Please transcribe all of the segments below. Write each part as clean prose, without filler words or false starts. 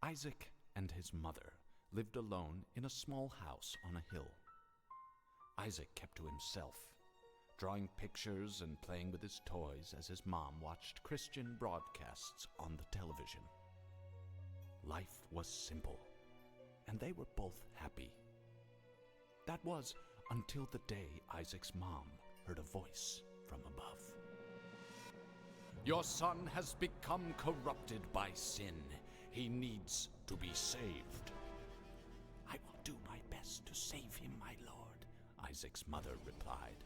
Isaac and his mother lived alone in a small house on a hill. Isaac kept to himself, drawing pictures and playing with his toys as his mom watched Christian broadcasts on the television. Life was simple, and they were both happy. That was until the day Isaac's mom heard a voice from above. "Your son has become corrupted by sin. He needs to be saved." "I will do my best to save him, my lord," Isaac's mother replied,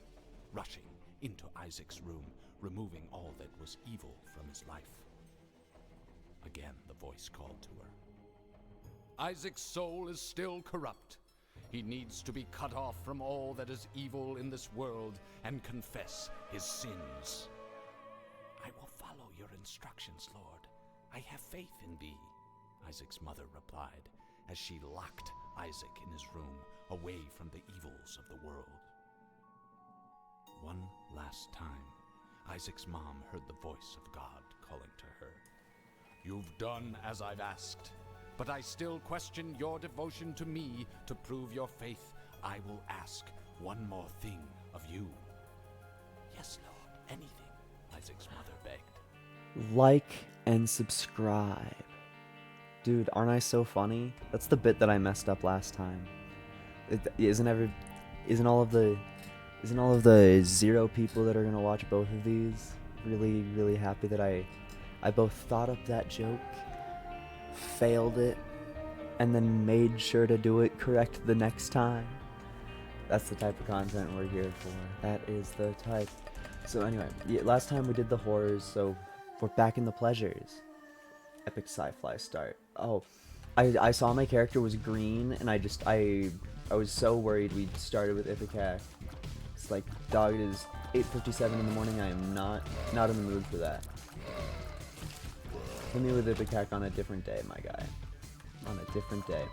rushing into Isaac's room, removing all that was evil from his life. Again, the voice called to her. "Isaac's soul is still corrupt. He needs to be cut off from all that is evil in this world and confess his sins." "I will follow your instructions, Lord. I have faith in thee," Isaac's mother replied, as she locked Isaac in his room, away from the evils of the world. One last time, Isaac's mom heard the voice of God calling to her. "You've done as I've asked, but I still question your devotion to me. To prove your faith, I will ask one more thing of you." "Yes, Lord, anything," Isaac's mother begged. Like and subscribe. Dude, aren't I so funny? That's the bit that I messed up last time. Isn't all of the 0 people that are gonna watch both of these really, really happy that I both thought up that joke, failed it, and then made sure to do it correct the next time? That's the type of content we're here for. That is the type. So anyway, last time we did the horrors, so we're back in the pleasures. Epic sci-fi start. Oh, I saw my character was green, and I was so worried we started with Ipecac. It's like, dog, it is 8:57 in the morning. I am not in the mood for that. Hit me with Ipecac on a different day, my guy. On a different day.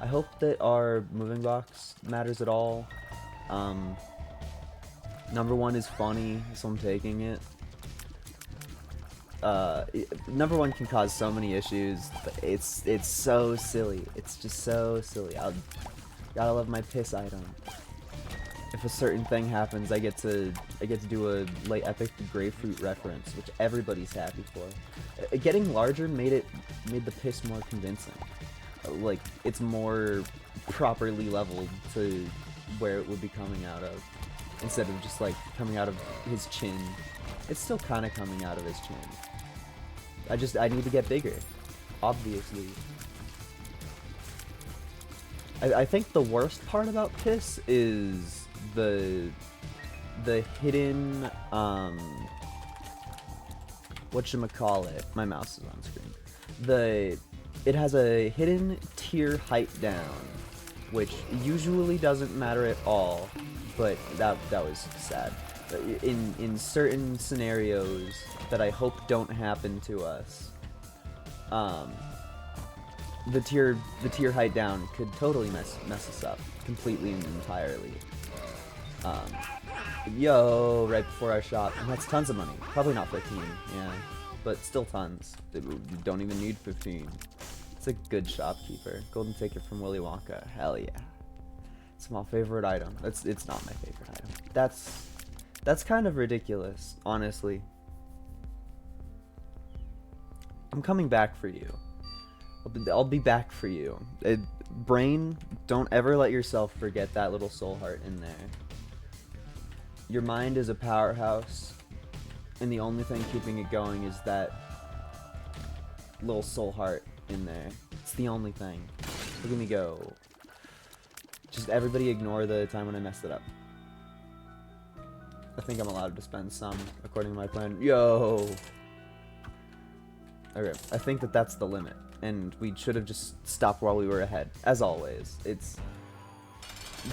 I hope that our moving box matters at all. Number 1 is funny, so I'm taking it. Number 1 can cause so many issues, but it's so silly. It's just so silly. Gotta love my piss item. If a certain thing happens, I get to do a late epic grapefruit reference, which everybody's happy for. Getting larger made the piss more convincing. Like, it's more properly leveled to where it would be coming out of, instead of just like coming out of his chin. It's still kind of coming out of his chin. I need to get bigger, obviously. I think the worst part about piss is the hidden, whatchamacallit, my mouse is on screen. It has a hidden tier height down, which usually doesn't matter at all, but that was sad. In certain scenarios that I hope don't happen to us, the tier height down could totally mess us up completely and entirely. Right before our shop, and that's tons of money. Probably not 15, yeah, but still tons. You don't even need 15. It's a good shopkeeper. Golden ticket from Willy Wonka. Hell yeah. It's my favorite item. It's not my favorite item. That's kind of ridiculous, honestly. I'm coming back for you. I'll be back for you. Brain, don't ever let yourself forget that little soul heart in there. Your mind is a powerhouse, and the only thing keeping it going is that little soul heart in there. It's the only thing. Look at me go. Just everybody ignore the time when I messed it up. I think I'm allowed to spend some, according to my plan. Yo! Okay, I think that's the limit, and we should have just stopped while we were ahead, as always.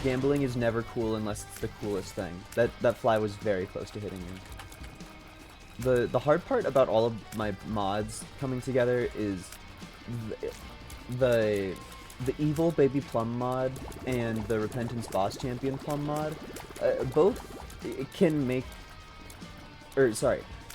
Gambling is never cool unless it's the coolest thing. That fly was very close to hitting me. The hard part about all of my mods coming together is the Evil Baby Plum mod and the Repentance Boss Champion Plum mod. Both can make...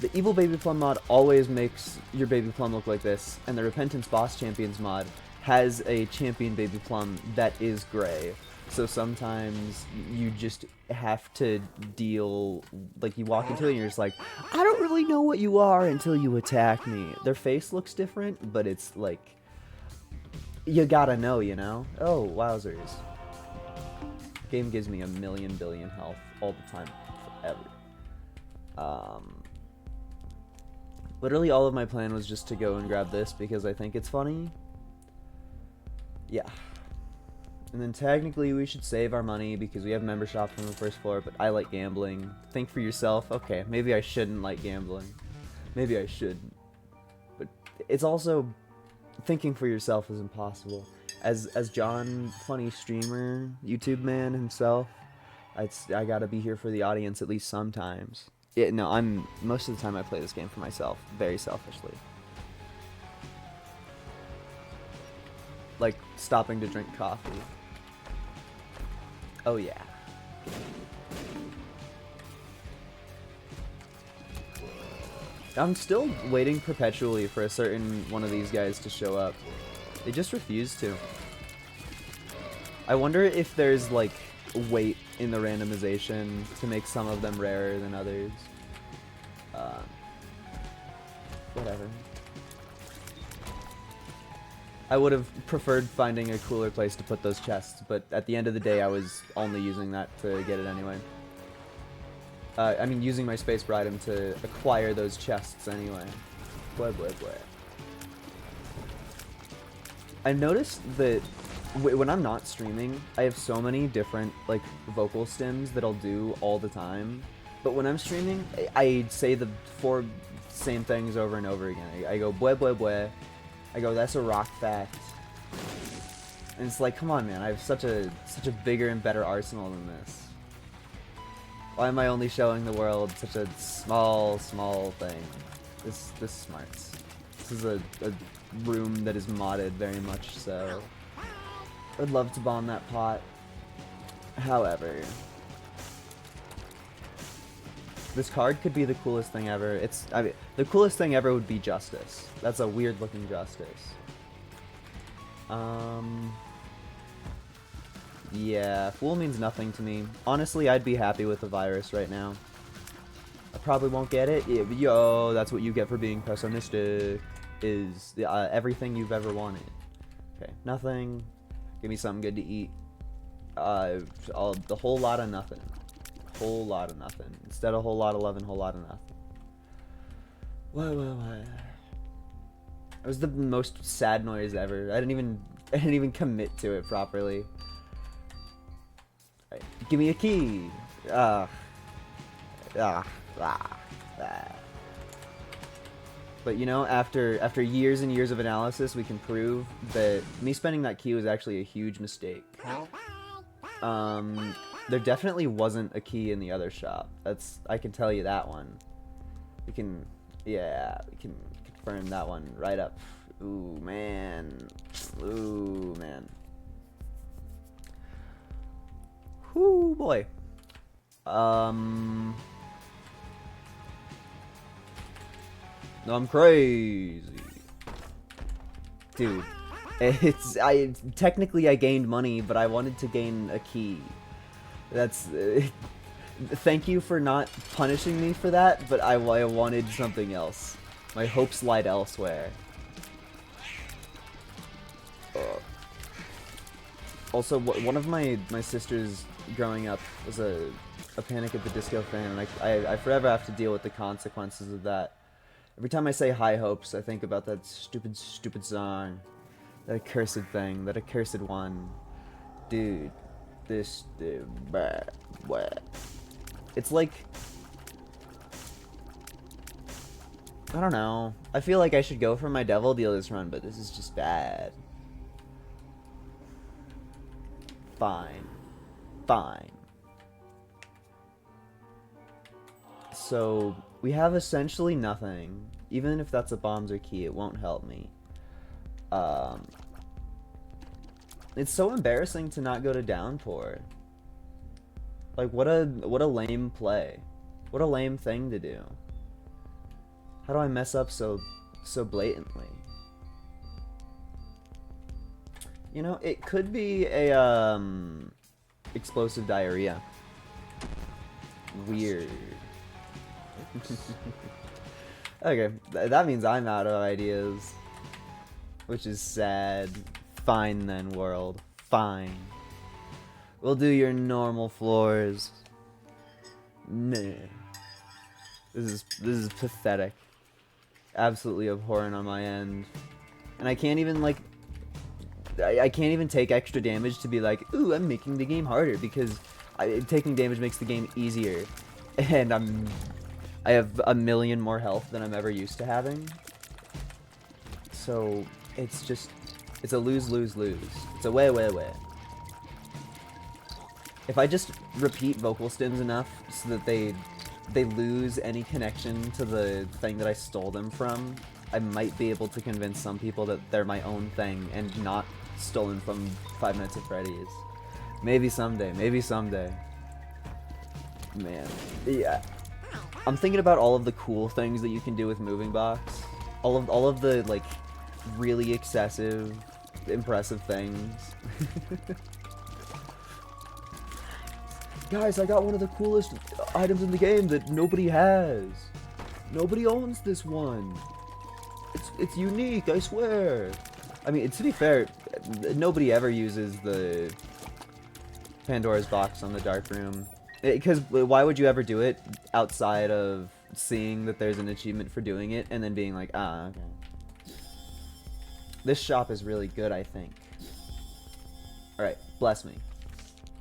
The Evil Baby Plum mod always makes your Baby Plum look like this, and the Repentance Boss Champions mod has a champion Baby Plum that is gray. So sometimes you just have to deal, like you walk into it and you're just like, I don't really know what you are until you attack me. Their face looks different, but it's like, you gotta know, you know? Oh, wowzers. Game gives me a million billion health all the time, forever. Literally all of my plan was just to go and grab this because I think it's funny. Yeah. And then technically we should save our money because we have member shops on the first floor, but I like gambling. Think for yourself. Okay, maybe I shouldn't like gambling. Maybe I shouldn't. But it's also, thinking for yourself is impossible. As John, funny streamer, YouTube man himself, I gotta be here for the audience at least sometimes. Yeah, no, most of the time I play this game for myself, very selfishly. Like stopping to drink coffee. Oh yeah. I'm still waiting perpetually for a certain one of these guys to show up. They just refuse to. I wonder if there's like weight in the randomization to make some of them rarer than others. Whatever. I would have preferred finding a cooler place to put those chests, but at the end of the day I was only using that to get it anyway. I mean using my space for item to acquire those chests anyway. Blah blah blah. I noticed that when I'm not streaming, I have so many different like vocal stems that I'll do all the time. But when I'm streaming, I say the 4 same things over and over again. I go blah blah blah. I go, that's a rock fact. And it's like, come on, man, I have such a bigger and better arsenal than this. Why am I only showing the world such a small thing? This smarts. This is a room that is modded very much so. I'd love to bomb that pot. However, this card could be the coolest thing ever. I mean, the coolest thing ever would be Justice. That's a weird looking Justice. Yeah, Fool means nothing to me. Honestly, I'd be happy with the virus right now. I probably won't get it. Yeah, yo, that's what you get for being pessimistic. Is everything you've ever wanted. Okay, nothing. Give me something good to eat. The whole lot of nothing. Whole lot of nothing. Instead of whole lot of 11, whole lot of nothing. What? It was the most sad noise ever. I didn't even commit to it properly. Right. Give me a key. But you know, after years and years of analysis, we can prove that me spending that key was actually a huge mistake. There definitely wasn't a key in the other shop. I can tell you that one. We can confirm that one right up. Ooh man. Whoo boy. No, I'm crazy. Dude. Technically I gained money, but I wanted to gain a key. That's thank you for not punishing me for that, but I wanted something else. My hopes lied elsewhere. Also, one of my sisters growing up was a Panic at the Disco fan, and I forever have to deal with the consequences of that. Every time I say high hopes, I think about that stupid song. That accursed thing, that accursed one. Dude, it's like, I don't know. I feel like I should go for my Devil Dealers run, but this is just bad. Fine. So, we have essentially nothing. Even if that's a bombs or key, it won't help me. It's so embarrassing to not go to Downpour. Like, what a lame play. What a lame thing to do. How do I mess up so blatantly? You know, it could be a explosive diarrhea. Weird. Okay, that means I'm out of ideas. Which is sad. Fine then, world. Fine. We'll do your normal floors. Meh. This is pathetic. Absolutely abhorrent on my end. And I can't even, like... I can't even take extra damage to be like, ooh, I'm making the game harder, because taking damage makes the game easier. And I have a million more health than I'm ever used to having. So, it's just... It's a lose-lose-lose. It's a way. If I just repeat vocal stims enough so that they lose any connection to the thing that I stole them from, I might be able to convince some people that they're my own thing and not stolen from Five Nights at Freddy's. Maybe someday. Man. Yeah. I'm thinking about all of the cool things that you can do with Moving Box. All of the, like, really excessive, impressive things. Guys, I got one of the coolest items in the game that nobody has. Nobody owns this one. It's unique, I swear. I mean, to be fair, nobody ever uses the Pandora's box on the dark room. Because why would you ever do it outside of seeing that there's an achievement for doing it and then being like, ah, okay. This shop is really good, I think. Alright, bless me.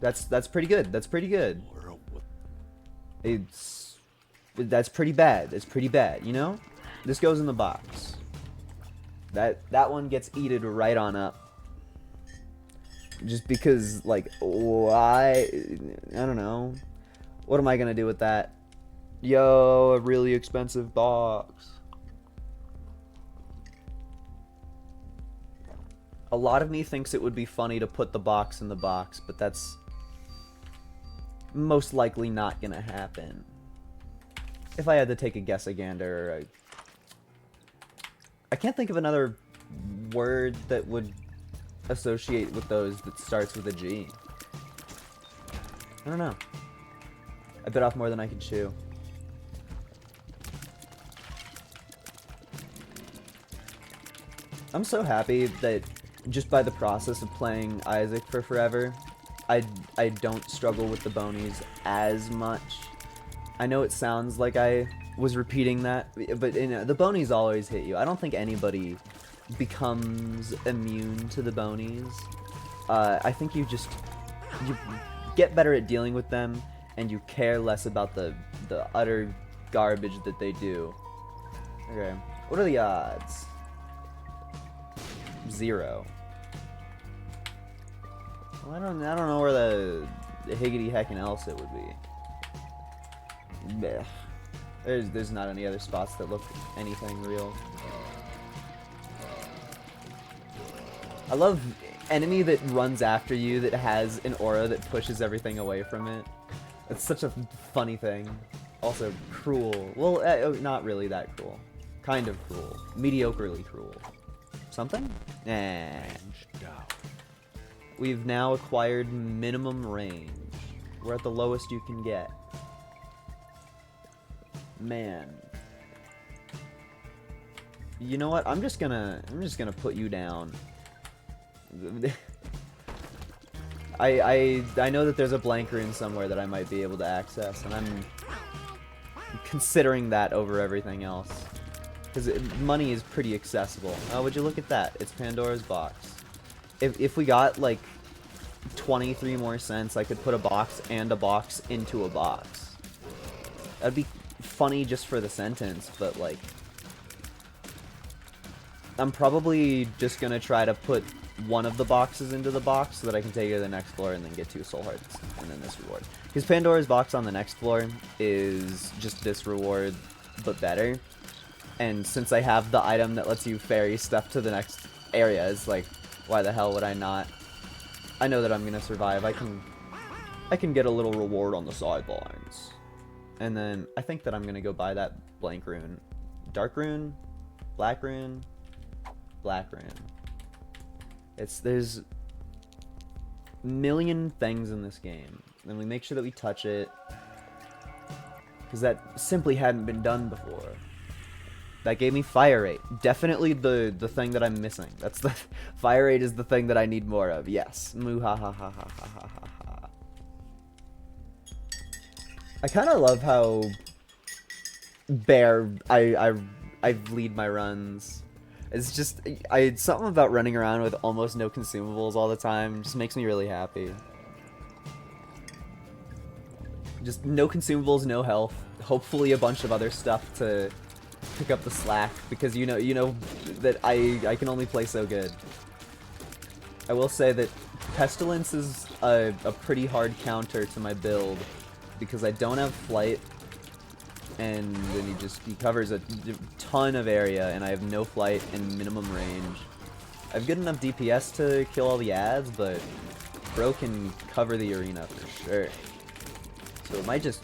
That's pretty good. That's pretty good. That's pretty bad. It's pretty bad, you know? This goes in the box. That one gets eated right on up. Just because, like, why? I don't know. What am I gonna do with that? Yo, a really expensive box. A lot of me thinks it would be funny to put the box in the box, but that's most likely not gonna happen. If I had to take a guess again, I can't think of another word that would associate with those that starts with a G. I don't know. I bit off more than I can chew. I'm so happy that just by the process of playing Isaac for forever, I don't struggle with the bonies as much. I know it sounds like I was repeating that, but you know, the bonies always hit you. I don't think anybody becomes immune to the bonies. I think you get better at dealing with them, and you care less about the utter garbage that they do. Okay, what are the odds? 0. Well, I don't know where the higgity heckin' else it would be. Blech. There's not any other spots that look anything real. I love enemy that runs after you that has an aura that pushes everything away from it. It's such a funny thing. Also cruel. Well, not really that cruel. Kind of cruel. Mediocrely cruel. Something? Nah. We've now acquired minimum range. We're at the lowest you can get. Man. You know what? I'm just gonna put you down. I know that there's a blank rune somewhere that I might be able to access, and I'm considering that over everything else. Because money is pretty accessible. Oh, would you look at that? It's Pandora's box. If we got, like, 23 more cents, I could put a box and a box into a box. That'd be funny just for the sentence, but, like... I'm probably just gonna try to put one of the boxes into the box so that I can take it to the next floor and then get 2 soul hearts and then this reward. Because Pandora's box on the next floor is just this reward, but better. And since I have the item that lets you ferry stuff to the next area, it's like, why the hell would I not? I know that I'm gonna survive. I can get a little reward on the sidelines. And then I think that I'm gonna go buy that blank rune Dark Rune, Black Rune, Black Rune. There's a million things in this game, and we make sure that we touch it, because that simply hadn't been done before. That gave me fire rate. Definitely the thing that I'm missing. That's the fire rate is the thing that I need more of. Yes. Moo ha ha ha ha ha ha ha ha. I kind of love how bare I lead my runs. It's just something about running around with almost no consumables all the time just makes me really happy. Just no consumables, no health. Hopefully a bunch of other stuff to pick up the slack, because you know that I can only play so good. I will say that Pestilence is a pretty hard counter to my build, because I don't have flight, and then he covers a ton of area, and I have no flight and minimum range. I have good enough DPS to kill all the ads, but bro can cover the arena for sure. So it might just,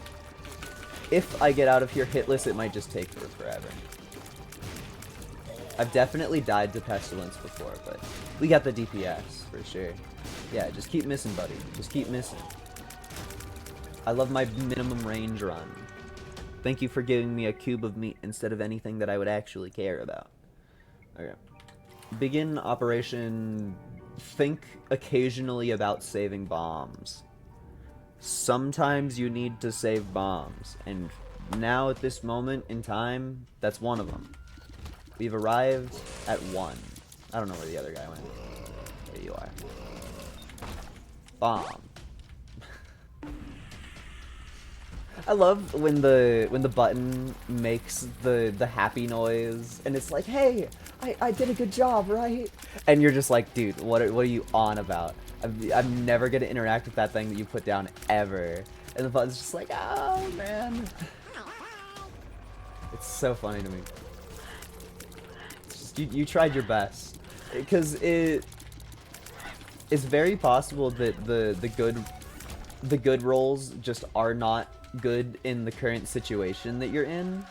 if I get out of here hitless, it might just take forever. I've definitely died to Pestilence before, but we got the DPS for sure. Yeah, just keep missing, buddy. Just keep missing. I love my minimum range run. Thank you for giving me a cube of meat instead of anything that I would actually care about. Okay. Begin operation. Think occasionally about saving bombs. Sometimes you need to save bombs, and now at this moment in time, that's one of them. We've arrived at 1. I don't know where the other guy went. There you are. Bomb. I love when the button makes the happy noise, and it's like, hey, I did a good job, right? And you're just like, dude, what are you on about? I'm never gonna interact with that thing that you put down ever. And the button's just like, oh man. It's so funny to me. It's just, you tried your best, because it's very possible that the good rolls just are not good in the current situation that you're in.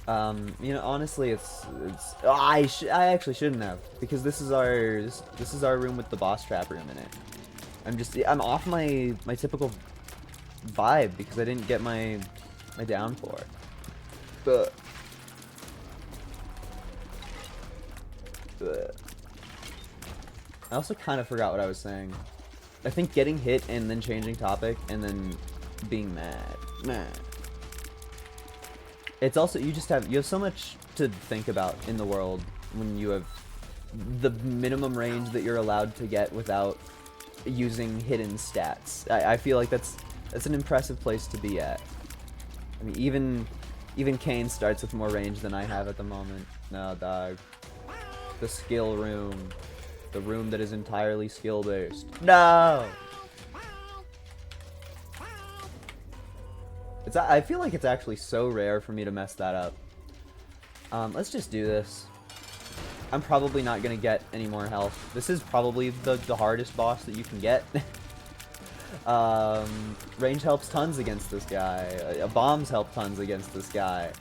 You know, honestly, I actually shouldn't have, because this is our room with the boss trap room in it. I'm off my typical vibe because I didn't get my downpour. But I also kind of forgot what I was saying. I think getting hit and then changing topic and then being mad. It's also, you have so much to think about in the world when you have the minimum range that you're allowed to get without using hidden stats. I feel like that's an impressive place to be at. I mean, even Kane starts with more range than I have at the moment. No, dog. The skill room. The room that is entirely skill based. No! I feel like it's actually so rare for me to mess that up. Let's just do this. I'm probably not gonna get any more health. This is probably the hardest boss that you can get. Range helps tons against this guy. Bombs help tons against this guy.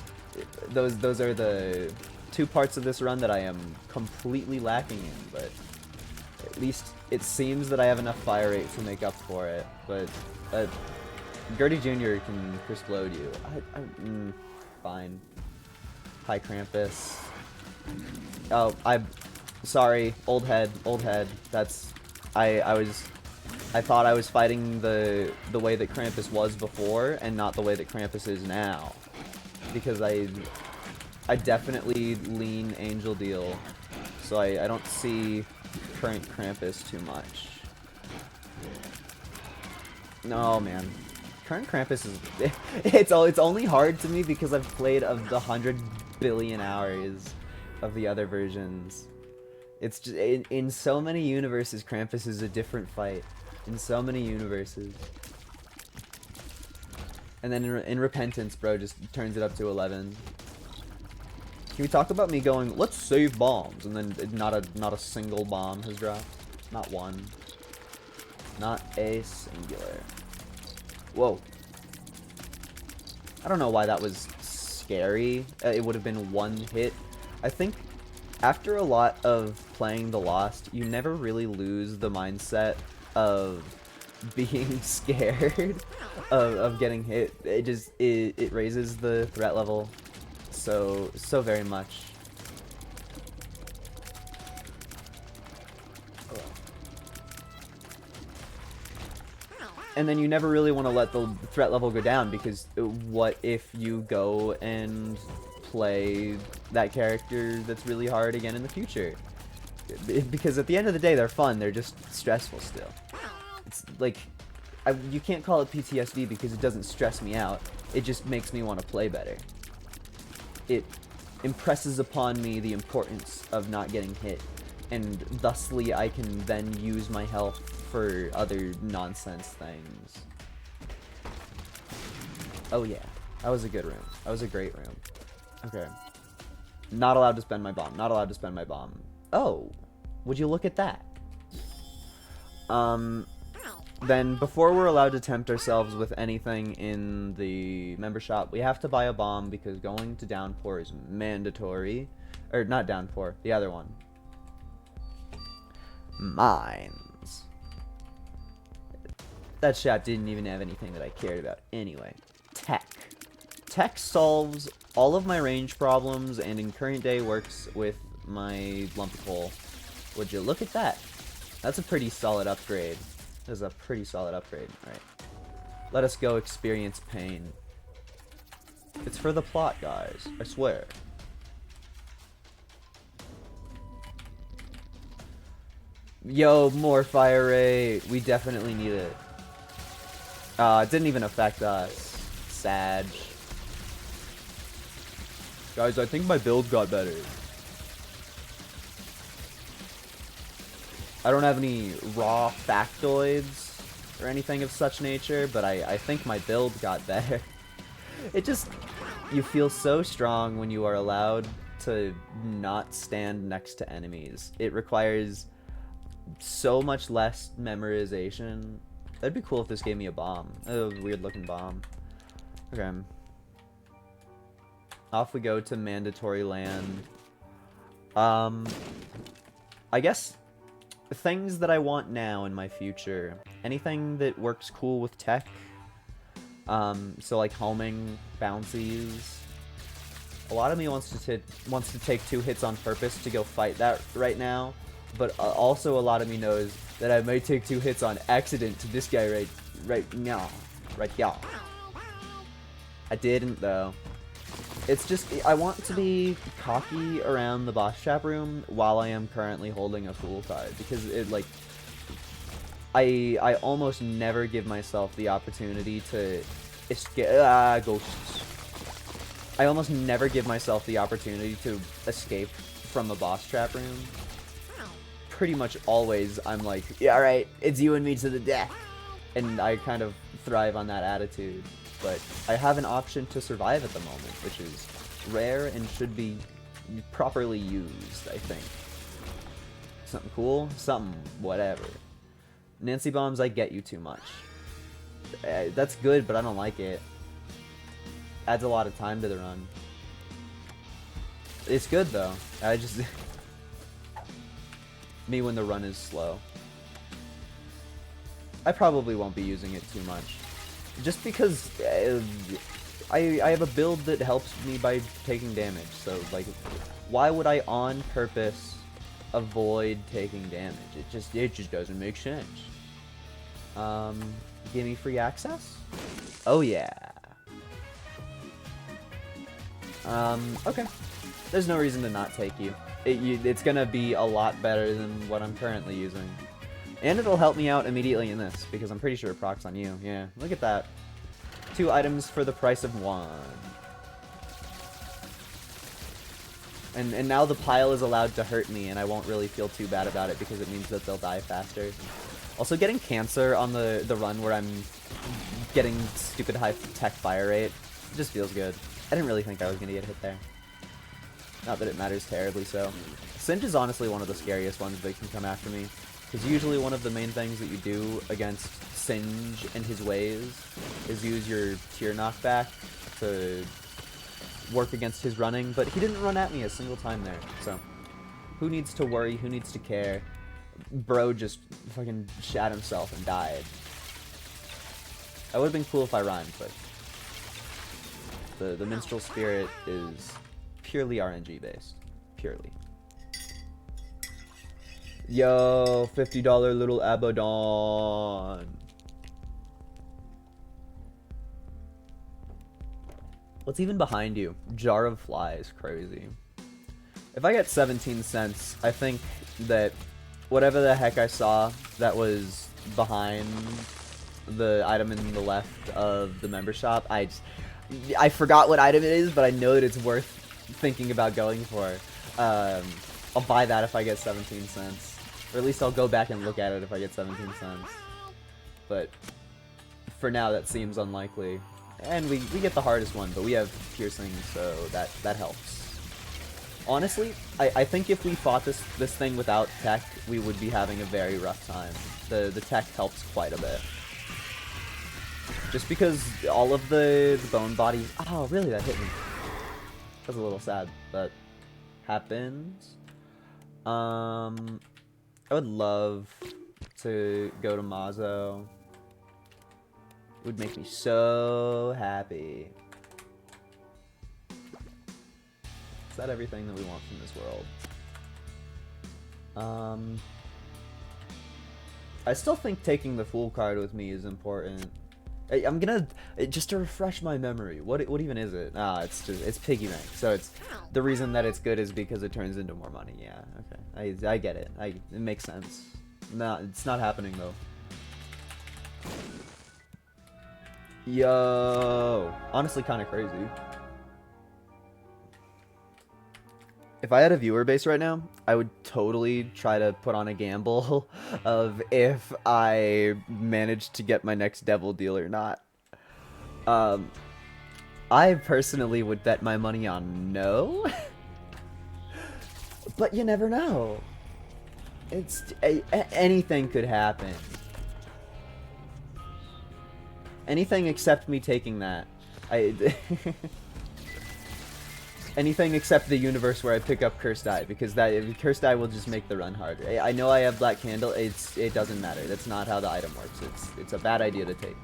Those are the 2 parts of this run that I am completely lacking in, but at least it seems that I have enough fire rate to make up for it. But Gertie Jr. can explode you. Fine. Hi, Krampus. Oh, sorry. Old head. That's... I thought I was fighting the way that Krampus was before, and not the way that Krampus is now. Because I definitely lean Angel Deal, so I don't see current Krampus too much. No, man. Current Krampus is... it's only hard to me because I've played of the 100 billion hours of the other versions. It's just... In so many universes, Krampus is a different fight. In so many universes. And then in Repentance, bro just turns it up to 11. Can we talk about me going, let's save bombs, and then not a single bomb has dropped? Not one. Not a singular. Whoa. I don't know why that was scary. It would have been one hit. I think after a lot of playing The Lost, you never really lose the mindset of being scared of getting hit. It raises the threat level so very much. And then you never really want to let the threat level go down, because what if you go and play that character that's really hard again in the future? Because at the end of the day, they're fun, they're just stressful still. It's like, you can't call it PTSD because it doesn't stress me out, it just makes me want to play better. It impresses upon me the importance of not getting hit, and thusly I can then use my health for other nonsense things. Oh yeah, that was a good room. That was a great room. Okay. Not allowed to spend my bomb. Not allowed to spend my bomb. Oh, would you look at that? Then before we're allowed to tempt ourselves with anything in the member shop, we have to buy a bomb, because going to Downpour is mandatory. Or not Downpour, the other one. Mines. That shot didn't even have anything that I cared about anyway. Tech. Tech solves all of my range problems, and in current day works with my lumpy pole. Would you look at that? That's a pretty solid upgrade. That is a pretty solid upgrade. Alright. Let us go experience pain. It's for the plot, guys. I swear. Yo, more fire rate. We definitely need it. It didn't even affect us. Sad. Guys, I think my build got better. I don't have any raw factoids or anything of such nature, but I think my build got better. It just... You feel so strong when you are allowed to not stand next to enemies. It requires so much less memorization. That'd be cool if this gave me a bomb. A weird looking bomb. Okay. Off we go to mandatory land. I guess things that I want now in my future. Anything that works cool with tech. So like homing, bouncies. A lot of me wants to take 2 hits on purpose to go fight that right now. But also a lot of me knows that I might take 2 hits on accident to this guy right now. Right here. I didn't though. It's just, I want to be cocky around the boss trap room while I am currently holding a fool card, because it like, I almost never give myself the opportunity to escape. Ghosts. I almost never give myself the opportunity to escape from a boss trap room. Pretty much always I'm like, yeah, alright, it's you and me to the death. And I kind of thrive on that attitude. But I have an option to survive at the moment, which is rare and should be properly used, I think. Something cool? Something whatever. Nancy bombs, I get you too much. That's good, but I don't like it. Adds a lot of time to the run. It's good though. I just... me when the run is slow. I probably won't be using it too much. Just because I have a build that helps me by taking damage. So, like, why would I on purpose avoid taking damage? It just doesn't make sense. Give me free access? Oh yeah. Okay. There's no reason to not take you. It's gonna be a lot better than what I'm currently using. And it'll help me out immediately in this, because I'm pretty sure it procs on you. Yeah, look at that. 2 items for the price of 1. And now the pile is allowed to hurt me, and I won't really feel too bad about it, because it means that they'll die faster. Also, getting cancer on the run where I'm getting stupid high tech fire rate just feels good. I didn't really think I was going to get hit there. Not that it matters terribly so. Singe is honestly one of the scariest ones that can come after me, because usually one of the main things that you do against Singe and his ways is use your tier knockback to work against his running, but he didn't run at me a single time there. So, who needs to worry? Who needs to care? Bro just fucking shat himself and died. That would have been cool if I rhymed, but the minstrel spirit is purely RNG based. Purely. Yo, $50 little Abaddon. What's even behind you? Jar of Flies. Crazy. If I get 17 cents, I think that whatever the heck I saw that was behind the item in the left of the member shop, I forgot what item it is, but I know that it's worth thinking about going for. I'll buy that if I get 17 cents. Or at least I'll go back and look at it if I get 17 cents. But for now, that seems unlikely. And we get the hardest one, but we have piercing, so that helps. Honestly, I think if we fought this thing without tech, we would be having a very rough time. The tech helps quite a bit. Just because all of the bone bodies... Oh, really? That hit me. That's a little sad, but happens. I would love to go to Mazo. It would make me so happy. Is that everything that we want from this world? I still think taking the Fool card with me is important. I'm gonna just to refresh my memory. What even is it? Ah, it's piggy bank. So it's the reason that it's good is because it turns into more money. Yeah, okay, I get it. It makes sense. No, it's not happening though. Yo, honestly, kind of crazy. If I had a viewer base right now, I would totally try to put on a gamble of if I managed to get my next devil deal or not. I personally would bet my money on no. But you never know. It's anything could happen. Anything except me taking that. Anything except the universe where I pick up Cursed Eye, because Cursed Eye will just make the run harder. I know I have Black Candle, it doesn't matter. That's not how the item works. It's a bad idea to take.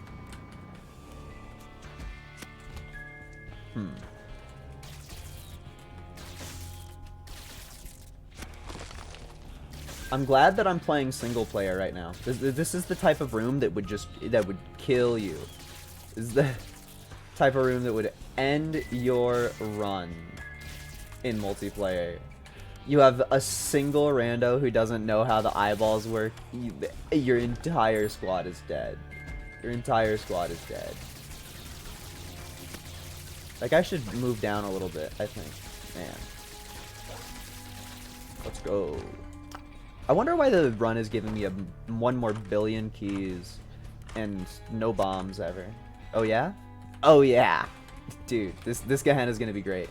I'm glad that I'm playing single player right now. This is the type of room that would kill you. This is the type of room that would end your run in multiplayer. You have a single rando who doesn't know how the eyeballs work. Your entire squad is dead. Your entire squad is dead. Like, I should move down a little bit, I think. Man. Let's go. I wonder why the run is giving me 1 more billion keys and no bombs ever. Oh yeah? Oh yeah! Dude, this Gehenna is gonna be great.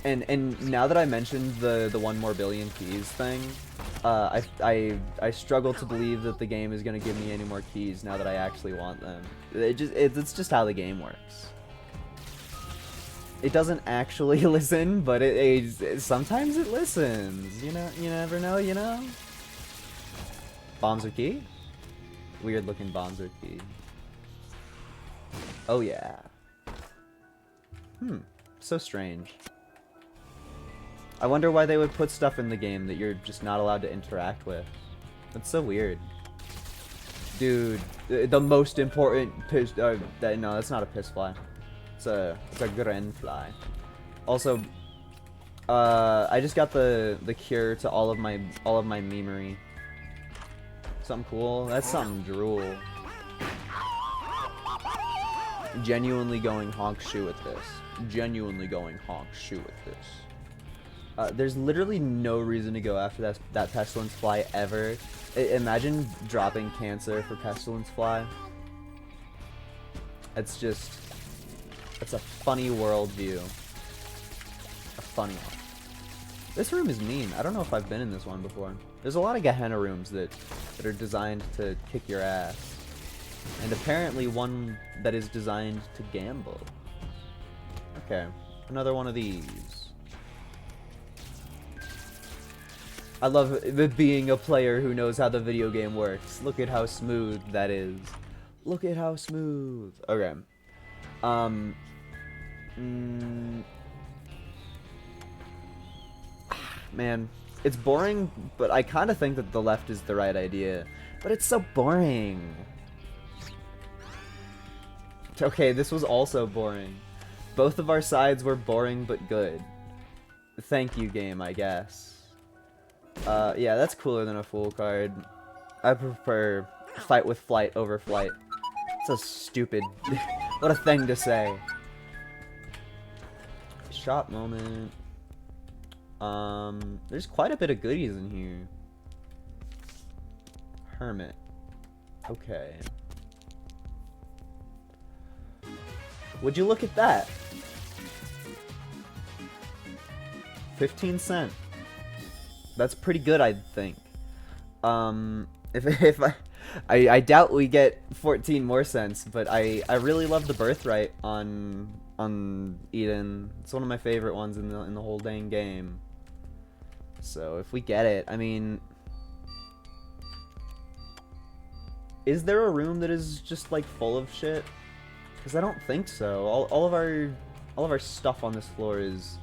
And now that I mentioned the 1 more billion keys thing, I struggle to believe that the game is gonna give me any more keys now that I actually want them. It's just how the game works. It doesn't actually listen, but sometimes it listens. You know, you never know, you know? Bombs are key? Weird looking bombs are key. Oh yeah. So strange. I wonder why they would put stuff in the game that you're just not allowed to interact with. That's so weird. Dude, the most important piss... no, that's not a piss fly. It's a Gren fly. Also, I just got the cure to all of my memery. Something cool. That's something drool. Genuinely going honk shoe with this. Genuinely going honk shoe with this. There's literally no reason to go after that pestilence fly ever. Imagine dropping cancer for pestilence fly. It's just... It's a funny worldview. A funny one. This room is mean. I don't know if I've been in this one before. There's a lot of Gehenna rooms that are designed to kick your ass. And apparently one that is designed to gamble. Okay, another one of these. I love it being a player who knows how the video game works. Look at how smooth that is. Look at how smooth. Okay. Man, it's boring, but I kind of think that the left is the right idea. But it's so boring. Okay, this was also boring. Both of our sides were boring but good. Thank you, game, I guess. Yeah, that's cooler than a Fool card. I prefer Fight with Flight over Flight. It's a stupid... what a thing to say. Shop moment. There's quite a bit of goodies in here. Hermit. Okay. Would you look at that? 15 cents. That's pretty good, I think. If I doubt we get 14 more cents, but I really love the birthright on Eden. It's one of my favorite ones in the whole dang game. So if we get it, I mean, is there a room that is just like full of shit? Because I don't think so. All of our stuff on this floor is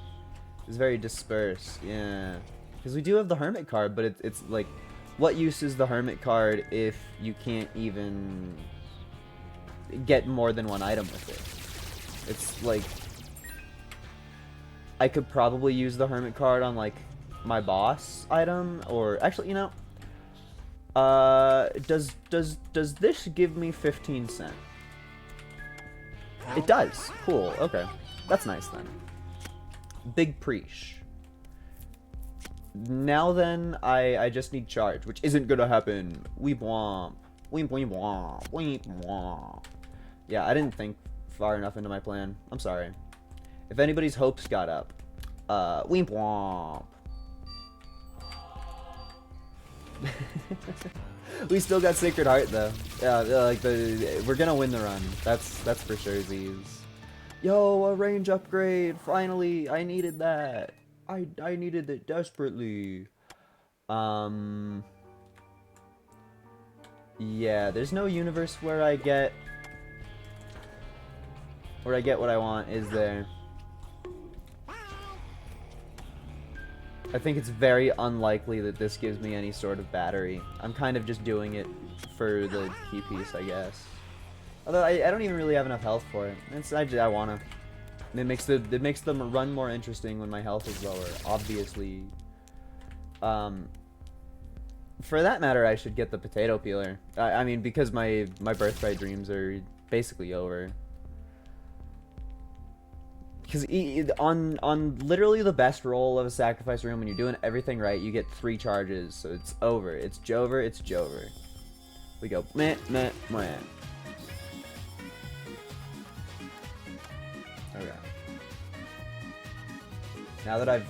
very dispersed. Yeah. Because we do have the Hermit card, but it's like, what use is the Hermit card if you can't even get more than one item with it? It's like, I could probably use the Hermit card on like my boss item, or actually, you know, does this give me 15 cents? It does. Cool. Okay, that's nice then. Big Preach. Now then, I just need charge, which isn't gonna happen. Weep womp. Weep weep womp. Weep womp. Yeah, I didn't think far enough into my plan. I'm sorry. If anybody's hopes got up. Weep womp. We still got Sacred Heart though. Yeah, like we're gonna win the run. That's for sure, Z's. Yo, a range upgrade! Finally, I needed that. I needed it desperately. Yeah, there's no universe where I get what I want, is there? I think it's very unlikely that this gives me any sort of battery. I'm kind of just doing it for the key piece, I guess. Although I don't even really have enough health for it. I wanna. It makes the run more interesting when my health is lower, obviously. For that matter, I should get the potato peeler. I mean, because my birthright dreams are basically over. Because on literally the best roll of a sacrifice room, when you're doing everything right, you get 3 charges. So it's over. It's Jover. It's Jover. We go meh meh meh. Okay. Now that I've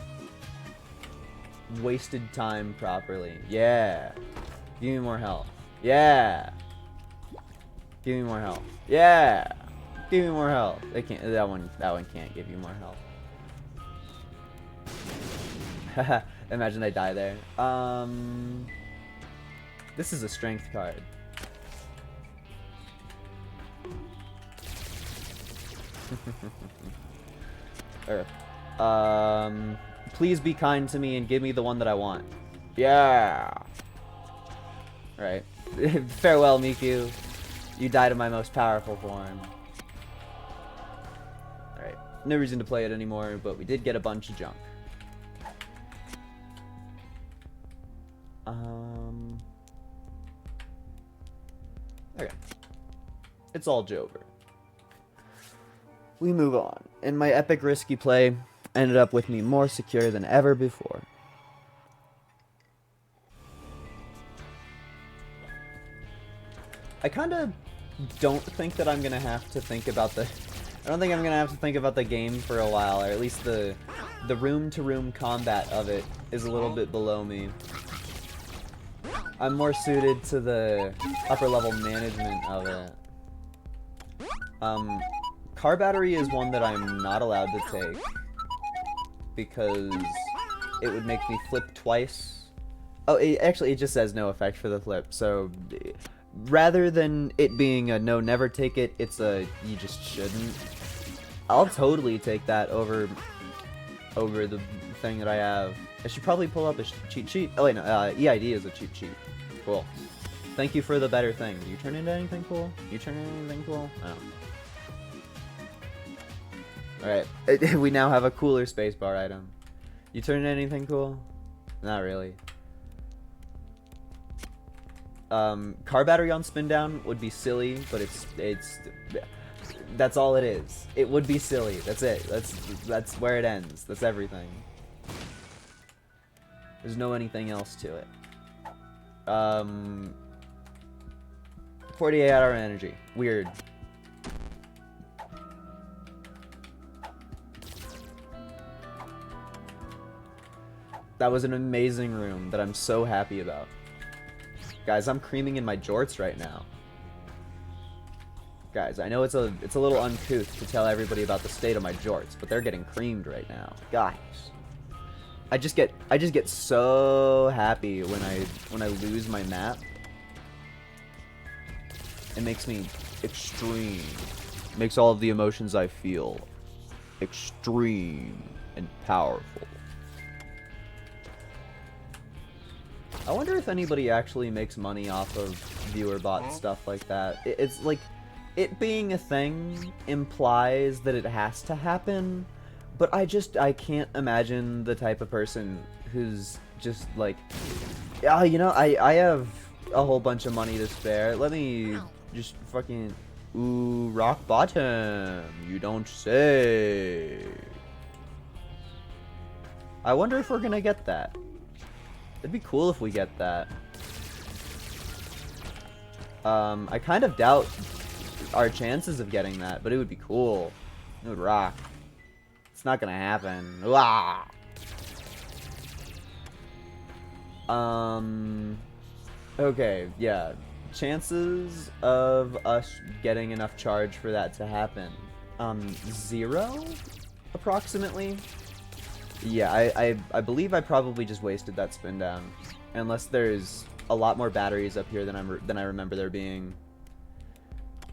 wasted time properly. Yeah. Give me more health. Yeah. Give me more health. Yeah. Give me more health. That one can't give you more health. Imagine I die there. This is a strength card. Please be kind to me and give me the one that I want. Yeah. Right. Farewell, Miku. You died in my most powerful form. Alright. No reason to play it anymore, but we did get a bunch of junk. Okay. It's all Jover. We move on, and my epic risky play ended up with me more secure than ever before. I kind of don't think that I'm gonna have to think about the... I don't think I'm gonna have to think about the game for a while, or at least the room-to-room combat of it is a little bit below me. I'm more suited to the upper-level management of it. Car battery is one that I'm not allowed to take because it would make me flip twice. Oh, actually, it just says no effect for the flip. So rather than it being a no, never take it, it's a you just shouldn't. I'll totally take that over the thing that I have. I should probably pull up a cheat sheet. Oh wait, no, EID is a cheat sheet. Cool. Thank you for the better thing. Do you turn into anything cool? You turn into anything cool? Oh. Alright, we now have a cooler spacebar item. You turn into anything cool? Not really. Car battery on spin down would be silly, but it's that's all it is. It would be silly. That's it. That's where it ends. That's everything. There's no anything else to it. 48-hour energy. Weird. That was an amazing room that I'm so happy about. Guys, I'm creaming in my jorts right now. Guys, I know it's a little uncouth to tell everybody about the state of my jorts, but they're getting creamed right now. Guys, I just get so happy when I lose my map. It makes me extreme. It makes all of the emotions I feel extreme and powerful. I wonder if anybody actually makes money off of viewer bot stuff like that. It's like, it being a thing implies that it has to happen, but I can't imagine the type of person who's just like, yeah, you know, I have a whole bunch of money to spare. Let me just fucking, ooh, rock bottom. You don't say. I wonder if we're gonna get that. It'd be cool if we get that. I kind of doubt our chances of getting that, but it would be cool. It would rock. It's not gonna happen. Uah! Okay, yeah. Chances of us getting enough charge for that to happen. 0? Approximately? Yeah, I believe I probably just wasted that spin down. Unless there's a lot more batteries up here than I remember there being.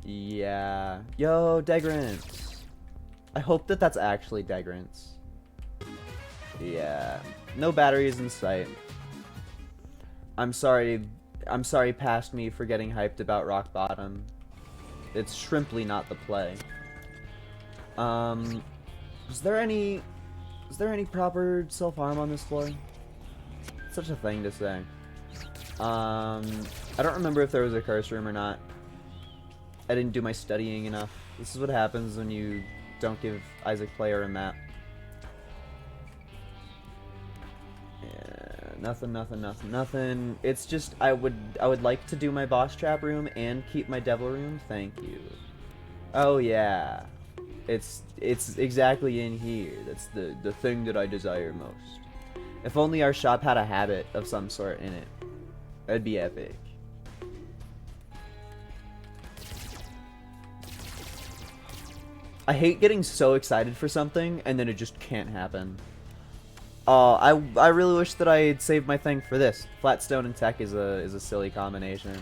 Yeah. Yo, Degrants. I hope that that's actually Degrants. Yeah. No batteries in sight. I'm sorry past me for getting hyped about Rock Bottom. It's shrimply not the play. Is there any proper self-harm on this floor? Such a thing to say. I don't remember if there was a curse room or not. I didn't do my studying enough. This is what happens when you don't give Isaac Player a map. Yeah, nothing. It's just I would like to do my boss trap room and keep my devil room. Thank you. Oh yeah. It's exactly in here. That's the thing that I desire most. If only our shop had a habit of some sort in it. That'd be epic. I hate getting so excited for something and then it just can't happen. I really wish that I had saved my thing for this. Flatstone and tech is a silly combination.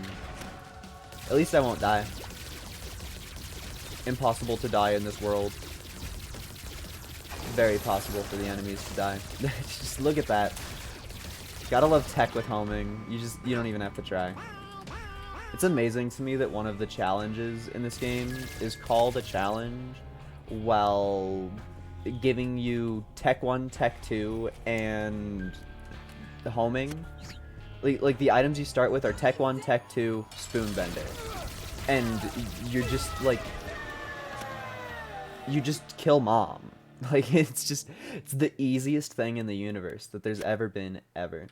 At least I won't die. Impossible to die in this world. Very possible for the enemies to die. Just look at that. Gotta love tech with homing. You don't even have to try. It's amazing to me that one of the challenges in this game is called a challenge while giving you Tech 1, Tech 2, and the homing. Like the items you start with are Tech 1, Tech 2, Spoon Bender. And you're just like... You just kill Mom. Like, it's the easiest thing in the universe that there's ever been, ever.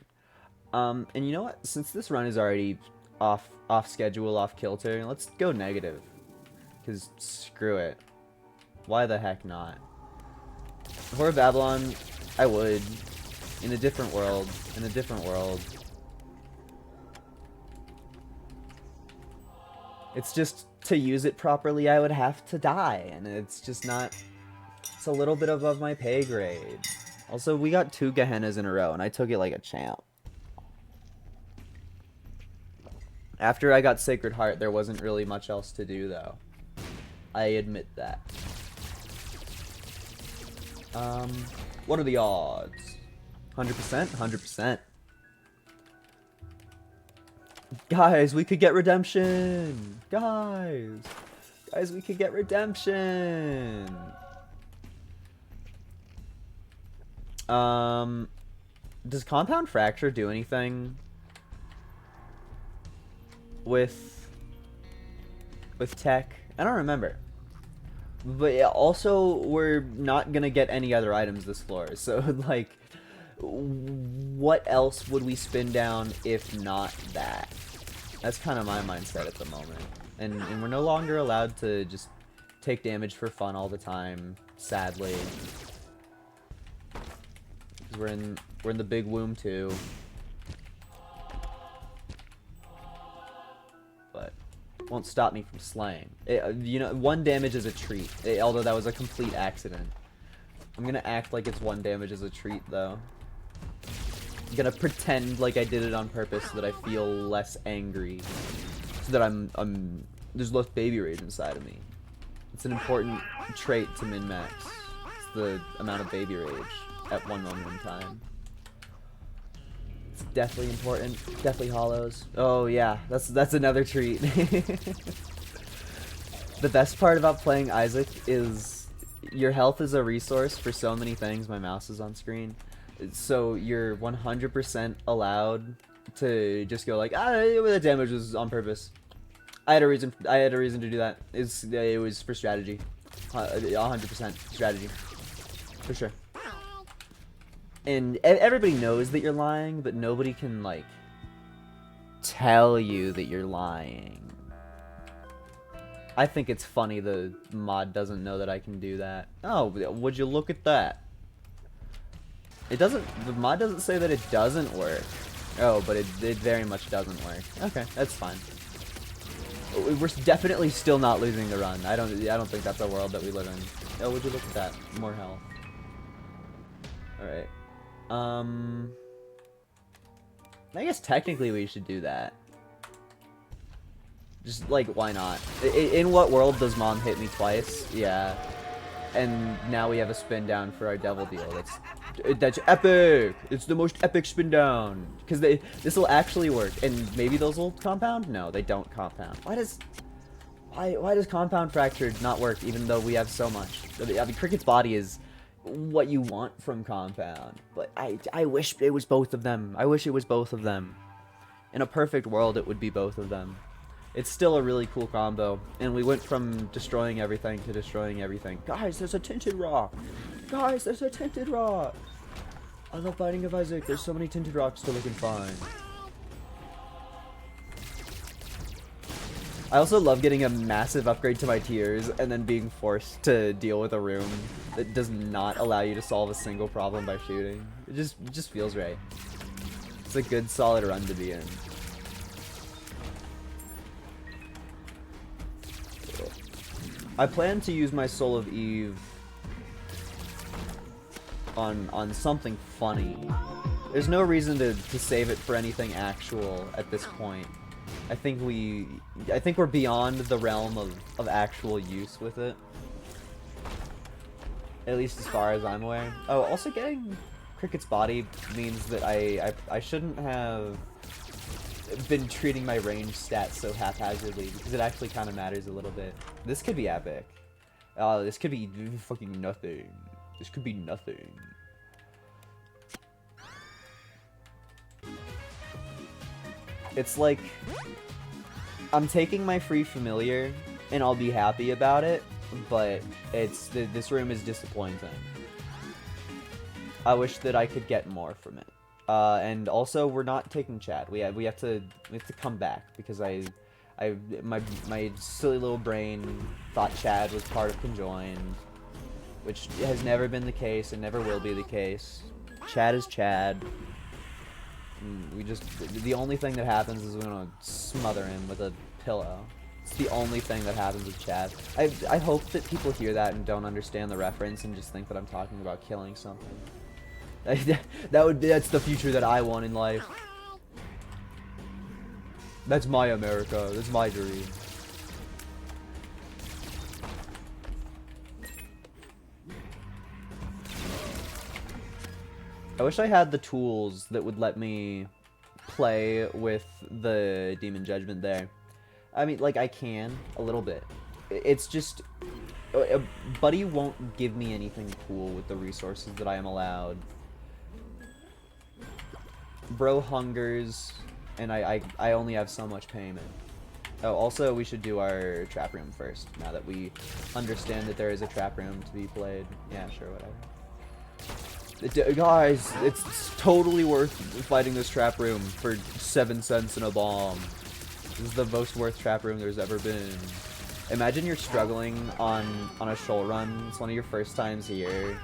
And you know what? Since this run is already off schedule, off kilter, let's go negative. Because screw it. Why the heck not? For Babylon, I would. In a different world. In a different world. It's just, to use it properly, I would have to die, and it's just not... It's a little bit above my pay grade. Also, we got 2 Gehennas in a row, and I took it like a champ. After I got Sacred Heart, there wasn't really much else to do, though. I admit that. What are the odds? 100%? 100%. Guys, we could get redemption! Guys! Guys, we could get redemption! Does Compound Fracture do anything with tech? I don't remember. But yeah, also, we're not gonna get any other items this floor, so, like, what else would we spin down if not that? That's kind of my mindset at the moment. And we're no longer allowed to just take damage for fun all the time, sadly. We're in the big womb too. But won't stop me from slaying. You know, 1 damage is a treat. Although that was a complete accident. I'm gonna act like it's 1 damage as a treat though. I'm gonna pretend like I did it on purpose so that I feel less angry. So that there's less baby rage inside of me. It's an important trait to min-max. It's the amount of baby rage at one moment in time. It's definitely important. Deathly Hollows. Oh yeah, that's another treat. The best part about playing Isaac is your health is a resource for so many things. My mouse is on screen. So you're 100% allowed to just go like, the damage was on purpose. I had a reason to do that. It was for strategy. 100% strategy. For sure. And everybody knows that you're lying, but nobody can, like, tell you that you're lying. I think it's funny the mod doesn't know that I can do that. Oh, would you look at that? The mod doesn't say that it doesn't work. Oh, but it very much doesn't work. Okay, that's fine. We're definitely still not losing the run. I don't think that's a world that we live in. Oh, would you look at that? More health. Alright. I guess technically we should do that. Just, like, why not? In what world does Mom hit me twice? Yeah. And now we have a spin down for our devil deal. That's epic! It's the most epic spin down! Because this will actually work. And maybe those will compound? No, they don't compound. Why does Compound Fracture not work even though we have so much? I mean, Cricket's Body is what you want from Compound. But I wish it was both of them. I wish it was both of them. In a perfect world, it would be both of them. It's still a really cool combo, and we went from destroying everything to destroying everything. Guys, there's a tinted rock! Guys, there's a tinted rock! I love Binding of Isaac, there's so many tinted rocks to look and find. I also love getting a massive upgrade to my tiers, and then being forced to deal with a room that does not allow you to solve a single problem by shooting. It just feels right. It's a good, solid run to be in. I plan to use my Soul of Eve on something funny. There's no reason to save it for anything actual at this point. I think we're beyond the realm of actual use with it. At least as far as I'm aware. Oh, also getting Cricket's Body means that I shouldn't have been treating my range stats so haphazardly, because it actually kind of matters a little bit. This could be epic. This could be fucking nothing. This could be nothing. It's like, I'm taking my free familiar, and I'll be happy about it, but this room is disappointing. I wish that I could get more from it. And also, we're not taking Chad. We have to come back because my silly little brain thought Chad was part of Conjoined, which has never been the case and never will be the case. Chad is Chad. The only thing that happens is we're gonna smother him with a pillow. It's the only thing that happens with Chad. I hope that people hear that and don't understand the reference and just think that I'm talking about killing something. That's the future that I want in life. That's my America. That's my dream. I wish I had the tools that would let me play with the Demon Judgment there. I mean, like, I can, a little bit. It's just... Buddy won't give me anything cool with the resources that I am allowed. Bro hungers, and I only have so much payment. Oh, also, we should do our trap room first, now that we understand that there is a trap room to be played. Yeah, sure, whatever. Guys, it's totally worth fighting this trap room for 7 cents and a bomb. This is the most worth trap room there's ever been. Imagine you're struggling on a shoal run. It's one of your first times here.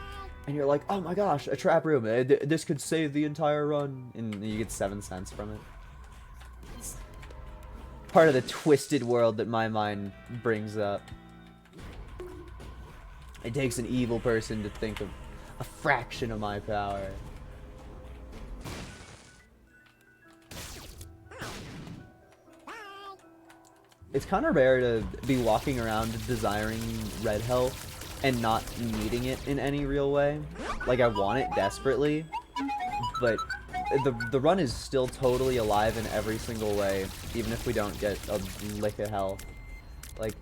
And you're like, oh my gosh, a trap room. This could save the entire run. And you get 7 cents from it. It's part of the twisted world that my mind brings up. It takes an evil person to think of a fraction of my power. It's kind of rare to be walking around desiring red health and not needing it in any real way. Like, I want it desperately, but the run is still totally alive in every single way, even if we don't get a lick of health. Like,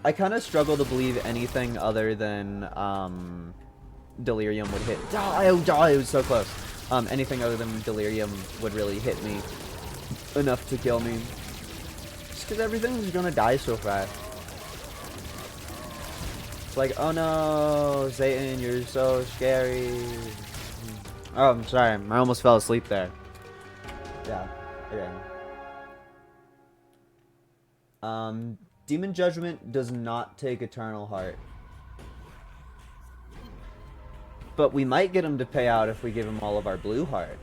I kind of struggle to believe anything other than, Delirium would hit. Oh, it was so close. Anything other than Delirium would really hit me enough to kill me. Just because everything's gonna die so fast. It's like, oh no, Satan, you're so scary. Oh, I'm sorry, I almost fell asleep there. Yeah, okay. Demon Judgment does not take Eternal Heart. But we might get him to pay out if we give him all of our blue heart.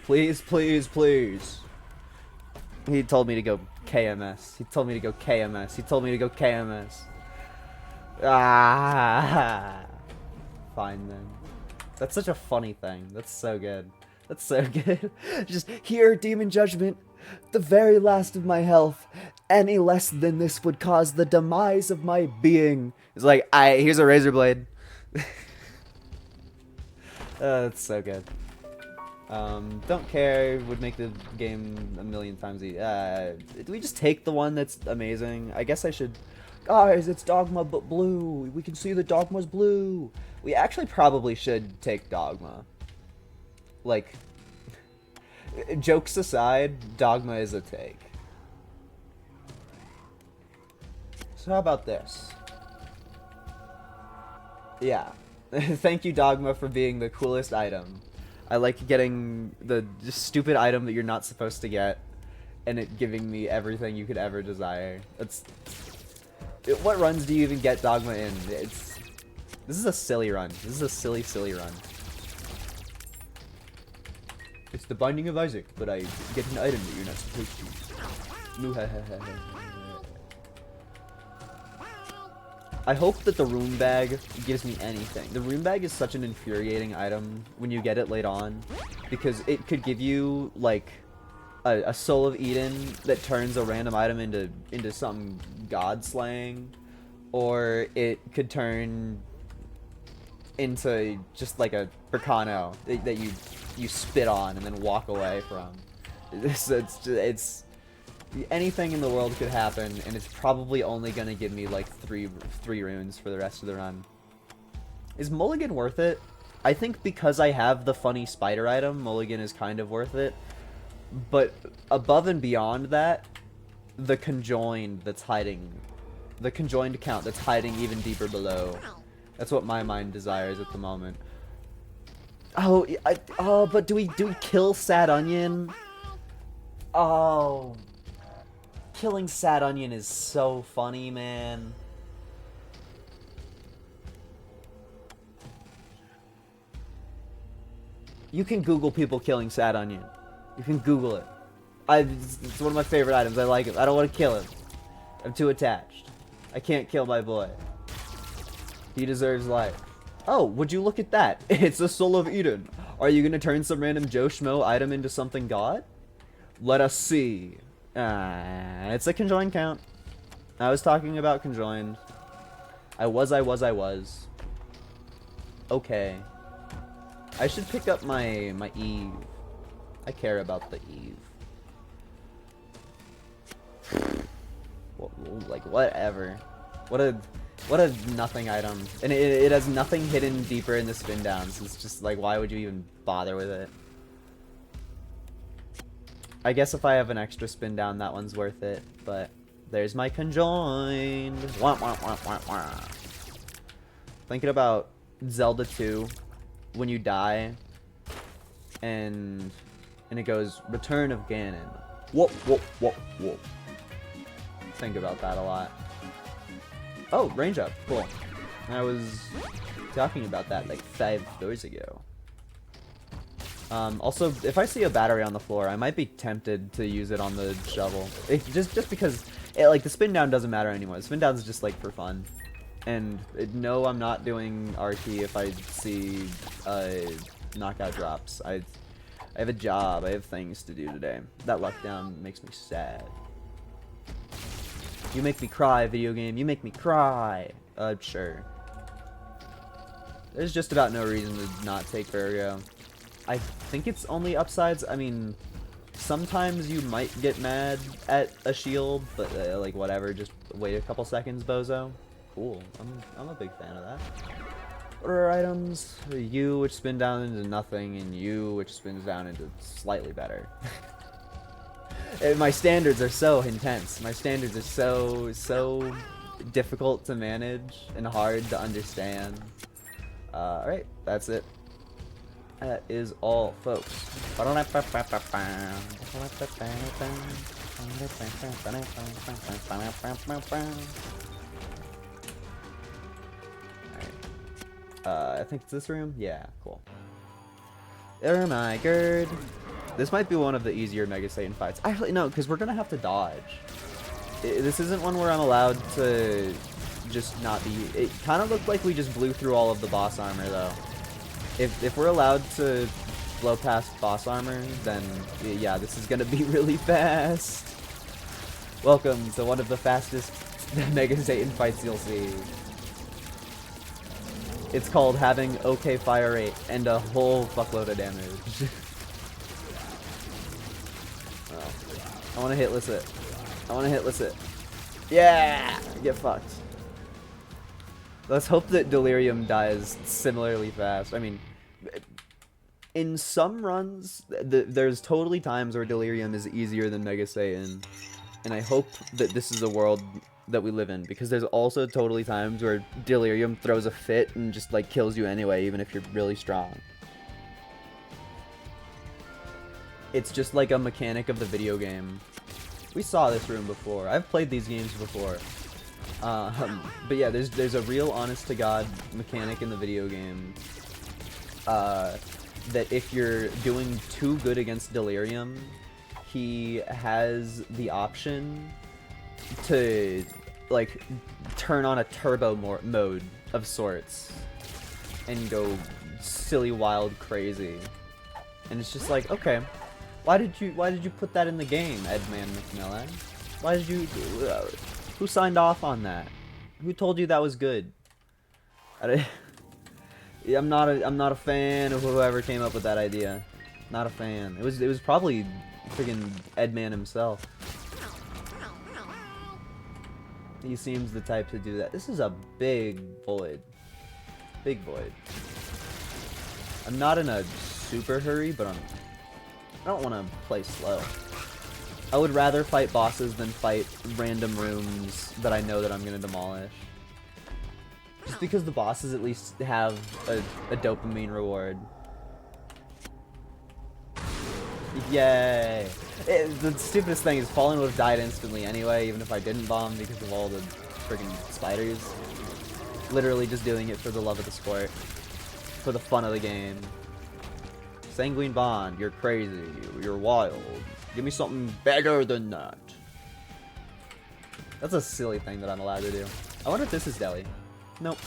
Please, please, please. He told me to go KMS. He told me to go KMS. He told me to go KMS. Ah. Fine then. That's such a funny thing. That's so good. That's so good. Just, here, Demon Judgment. The very last of my health. Any less than this would cause the demise of my being. It's like, here's a razor blade. That's so good. Don't care, would make the game a million times easier. Do we just take the one that's amazing? I guess I should... Guys, it's Dogma but blue. We can see the Dogma's blue. We actually probably should take Dogma. Like, jokes aside, Dogma is a take. So how about this? Yeah. Thank you, Dogma, for being the coolest item. I like getting the just stupid item that you're not supposed to get, and it giving me everything you could ever desire. What runs do you even get Dogma in? This is a silly run. This is a silly, silly run. It's the Binding of Isaac, but I get an item that you're not supposed to. I hope that the rune bag gives me anything. The rune bag is such an infuriating item when you get it late on, because it could give you like a Soul of Eden that turns a random item into some god slaying, or it could turn into just like a Berkano that you spit on and then walk away from. It's anything in the world could happen, and it's probably only gonna give me like three runes for the rest of the run. Is Mulligan worth it? I think because I have the funny spider item, Mulligan is kind of worth it. But above and beyond that, the conjoined count that's hiding even deeper below. That's what my mind desires at the moment. Oh, but do we kill Sad Onion? Oh. Killing Sad Onion is so funny, man. You can Google people killing Sad Onion. You can Google it. It's one of my favorite items. I like it. I don't want to kill him. I'm too attached. I can't kill my boy. He deserves life. Oh, would you look at that? It's the Soul of Eden. Are you gonna turn some random Joe Schmo item into something god? Let us see. It's a conjoined count. I was talking about conjoined. I was. Okay. I should pick up my Eve. I care about the Eve. Like, whatever. What a nothing item. And it has nothing hidden deeper in the spin downs. It's just like, why would you even bother with it? I guess if I have an extra spin down, that one's worth it. But there's my conjoined. Wah, wah, wah, wah, wah. Thinking about Zelda 2, when you die, and it goes Return of Ganon. Whoa, whoa, whoa, whoa. Think about that a lot. Oh, range up. Cool. I was talking about that like 5 hours ago. Also, if I see a battery on the floor, I might be tempted to use it on the shovel. Just because, like, the spin down doesn't matter anymore. The spin down is just like for fun. And no, I'm not doing RT if I see knockout drops. I have a job. I have things to do today. That luck down makes me sad. You make me cry, video game. You make me cry. Sure. There's just about no reason to not take Virgo. I think it's only upsides. I mean, sometimes you might get mad at a shield, but like whatever. Just wait a couple seconds, bozo. Cool. I'm a big fan of that. What are our items? You, which spin down into nothing, and you, which spins down into slightly better. My standards are so intense. My standards are so difficult to manage and hard to understand. Alright, that's it. That is all, folks. I think it's this room? Yeah, cool. Oh my god. This might be one of the easier Mega Satan fights. Actually, no, because we're gonna have to dodge. This isn't one where I'm allowed to just not be... It kind of looked like we just blew through all of the boss armor, though. If we're allowed to blow past boss armor, then yeah, this is gonna be really fast. Welcome to one of the fastest Mega Satan fights you'll see. It's called having okay fire rate and a whole fuckload of damage. I want to hitless it. I want to hitless it. Yeah! Get fucked. Let's hope that Delirium dies similarly fast. I mean, in some runs, there's totally times where Delirium is easier than Mega Satan. And I hope that this is a world that we live in, because there's also totally times where Delirium throws a fit and just like kills you anyway, even if you're really strong. It's just like a mechanic of the video game. We saw this room before. I've played these games before. But yeah, there's a real honest-to-God mechanic in the video game. That if you're doing too good against Delirium, he has the option to, like, turn on a turbo mode of sorts and go silly, wild, crazy. And it's just like, okay, why did you put that in the game, Edman McMillan? Why did you? Who signed off on that? Who told you that was good? I'm not a fan of whoever came up with that idea. Not a fan. It was probably friggin' Edman himself. He seems the type to do that. This is a big void. Big void. I'm not in a super hurry, but I don't want to play slow. I would rather fight bosses than fight random rooms that I know that I'm going to demolish. Just because the bosses at least have a dopamine reward. Yay! The stupidest thing is Fallen would have died instantly anyway, even if I didn't bomb because of all the friggin' spiders. Literally just doing it for the love of the sport. For the fun of the game. Sanguine Bond, you're crazy, you're wild. Give me something better than that. That's a silly thing that I'm allowed to do. I wonder if this is Delhi. Nope.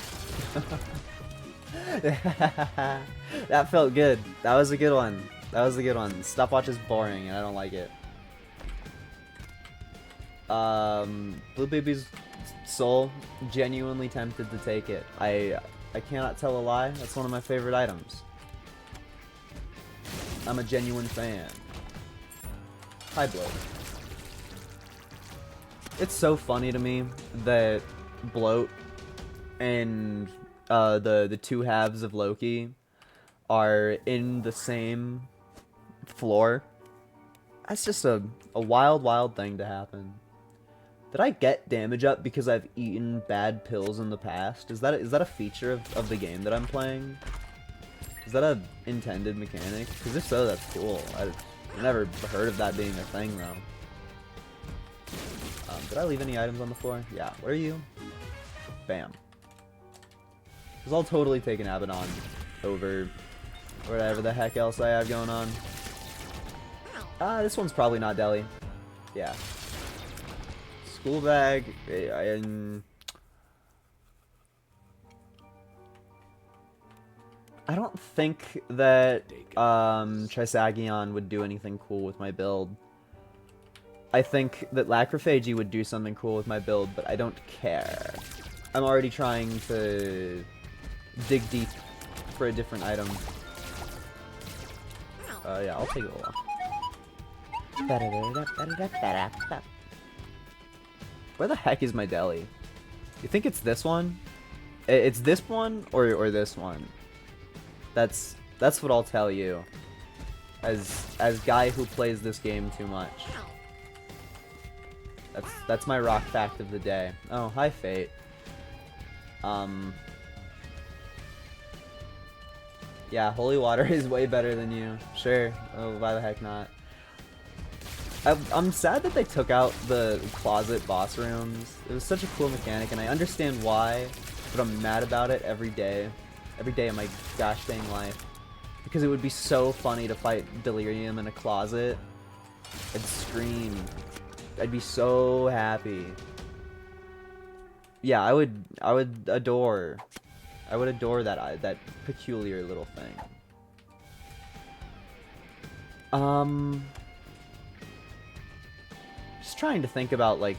That felt good. That was a good one. That was a good one. Stopwatch is boring and I don't like it. Blue Baby's soul, genuinely tempted to take it. I cannot tell a lie. That's one of my favorite items. I'm a genuine fan. Hi, Bloat. It's so funny to me that Bloat and the two halves of Loki are in the same floor. That's just a wild thing to happen. Did I get damage up because I've eaten bad pills in the past? Is that a feature of the game that I'm playing? Is that a intended mechanic? Because if so, that's cool. I've never heard of that being a thing, though. Did I leave any items on the floor? Yeah. What are you? Bam. Because I'll totally take an Abaddon over whatever the heck else I have going on. This one's probably not Delhi. Yeah. School bag. I don't think that Trisagion would do anything cool with my build. I think that Lacrophagy would do something cool with my build, but I don't care. I'm already trying to dig deep for a different item. Yeah, I'll take it all. Where the heck is my deli? You think it's this one? It's this one or this one? That's what I'll tell you. As guy who plays this game too much. That's my rock fact of the day. Oh, hi Fate. Yeah, holy water is way better than you. Sure. Oh, why the heck not? I'm sad that they took out the closet boss rooms. It was such a cool mechanic, and I understand why, but I'm mad about it every day. Every day of my gosh dang life. Because it would be so funny to fight Delirium in a closet. I'd scream. I'd be so happy. Yeah, I would adore that peculiar little thing. Just trying to think about like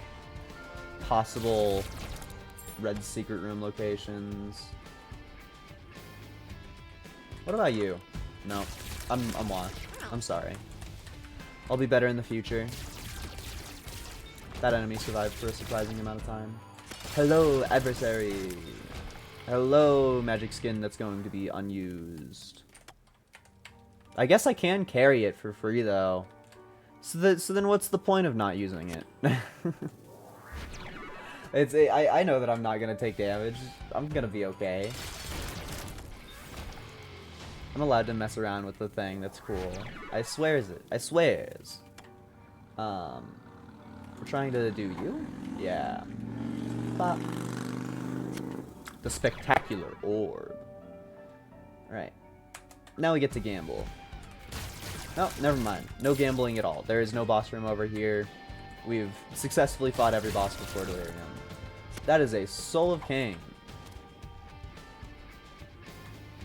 possible red secret room locations. What about you? No, I'm washed. I'm sorry. I'll be better in the future. That enemy survived for a surprising amount of time. Hello, adversary. Hello, magic skin that's going to be unused. I guess I can carry it for free though. So then what's the point of not using it? I know that I'm not gonna take damage. I'm gonna be okay. I'm allowed to mess around with the thing. That's cool. I swears it. I swears. We're trying to do you? Yeah. Bop. The spectacular orb. Alright. Now we get to gamble. No, never mind. No gambling at all. There is no boss room over here. We've successfully fought every boss before Delirium. That is a Soul of Cain.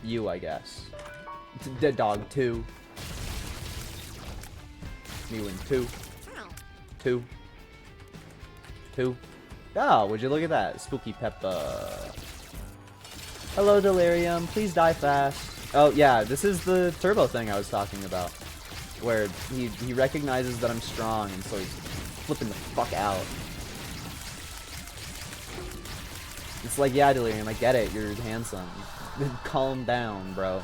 You, I guess. Dead Dog 2. Me win 2. 2. 2. Oh, would you look at that? Spooky Peppa. Hello, Delirium. Please die fast. Oh, yeah, this is the turbo thing I was talking about. Where he recognizes that I'm strong, and so he's flipping the fuck out. It's like, yeah, Delirium, I get it. You're handsome. Calm down, bro.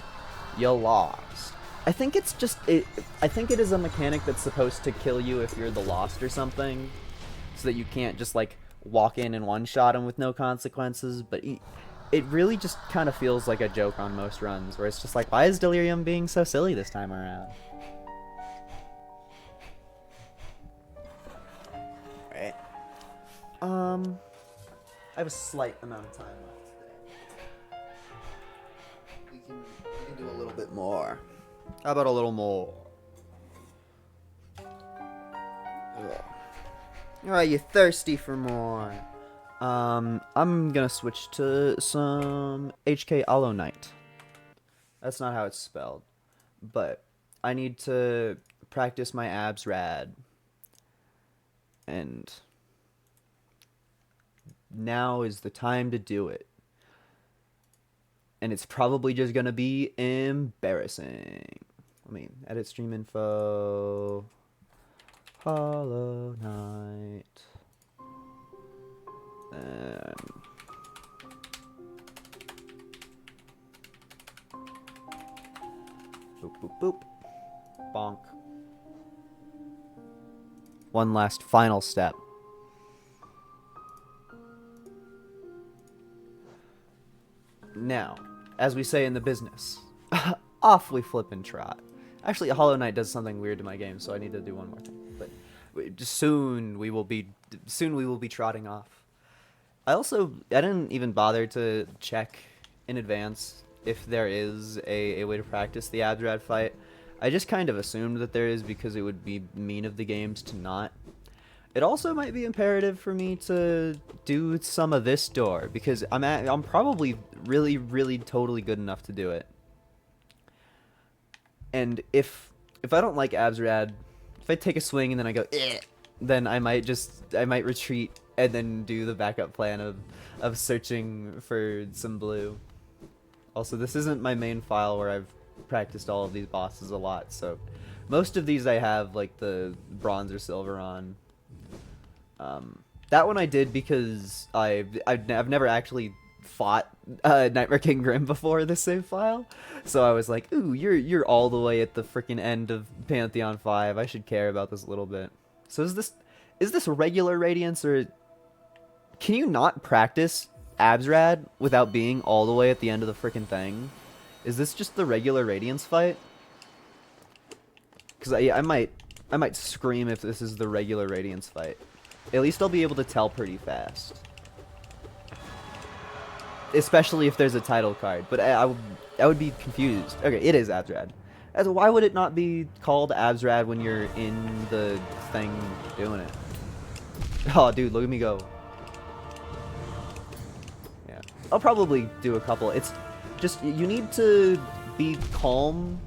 You lost. I think it's just... I think it is a mechanic that's supposed to kill you if you're the Lost or something. So that you can't just, like, walk in and one-shot him with no consequences. But it really just kind of feels like a joke on most runs. Where it's just like, why is Delirium being so silly this time around? Right. I have a slight amount of time left today. We can do a little bit more. How about a little more? Are you thirsty for more? I'm gonna switch to some HK Hollow Knight. That's not how it's spelled. But I need to practice my abs rad. And now is the time to do it. And it's probably just gonna be embarrassing. Let me edit stream info. Hollow Knight. Boop, boop, boop. Bonk. One last final step. Now, as we say in the business, awfully flippin' trot. Actually, Hollow Knight does something weird to my game, so I need to do one more thing. But soon we will be trotting off. I didn't even bother to check in advance if there is a way to practice the Absrad fight. I just kind of assumed that there is because it would be mean of the games to not. It also might be imperative for me to do some of this door because I'm probably really, really totally good enough to do it. And if I don't like Absrad, if I take a swing and then I go, eh, then I might retreat and then do the backup plan of searching for some blue. Also, this isn't my main file where I've practiced all of these bosses a lot, so most of these I have like the bronze or silver on. That one I did because I've never actually fought Nightmare King Grim before this save file, so I was like, ooh, you're all the way at the freaking end of Pantheon 5. I should care about this a little bit. So is this regular Radiance, or can you not practice Absrad without being all the way at the end of the freaking thing? Is this just the regular Radiance fight? Because I might scream if this is the regular Radiance fight. At least I'll be able to tell pretty fast. Especially if there's a title card. But I would be confused. Okay, it is Absrad. Why would it not be called Absrad when you're in the thing doing it? Oh, dude, look at me go. Yeah. I'll probably do a couple. It's just, you need to be calm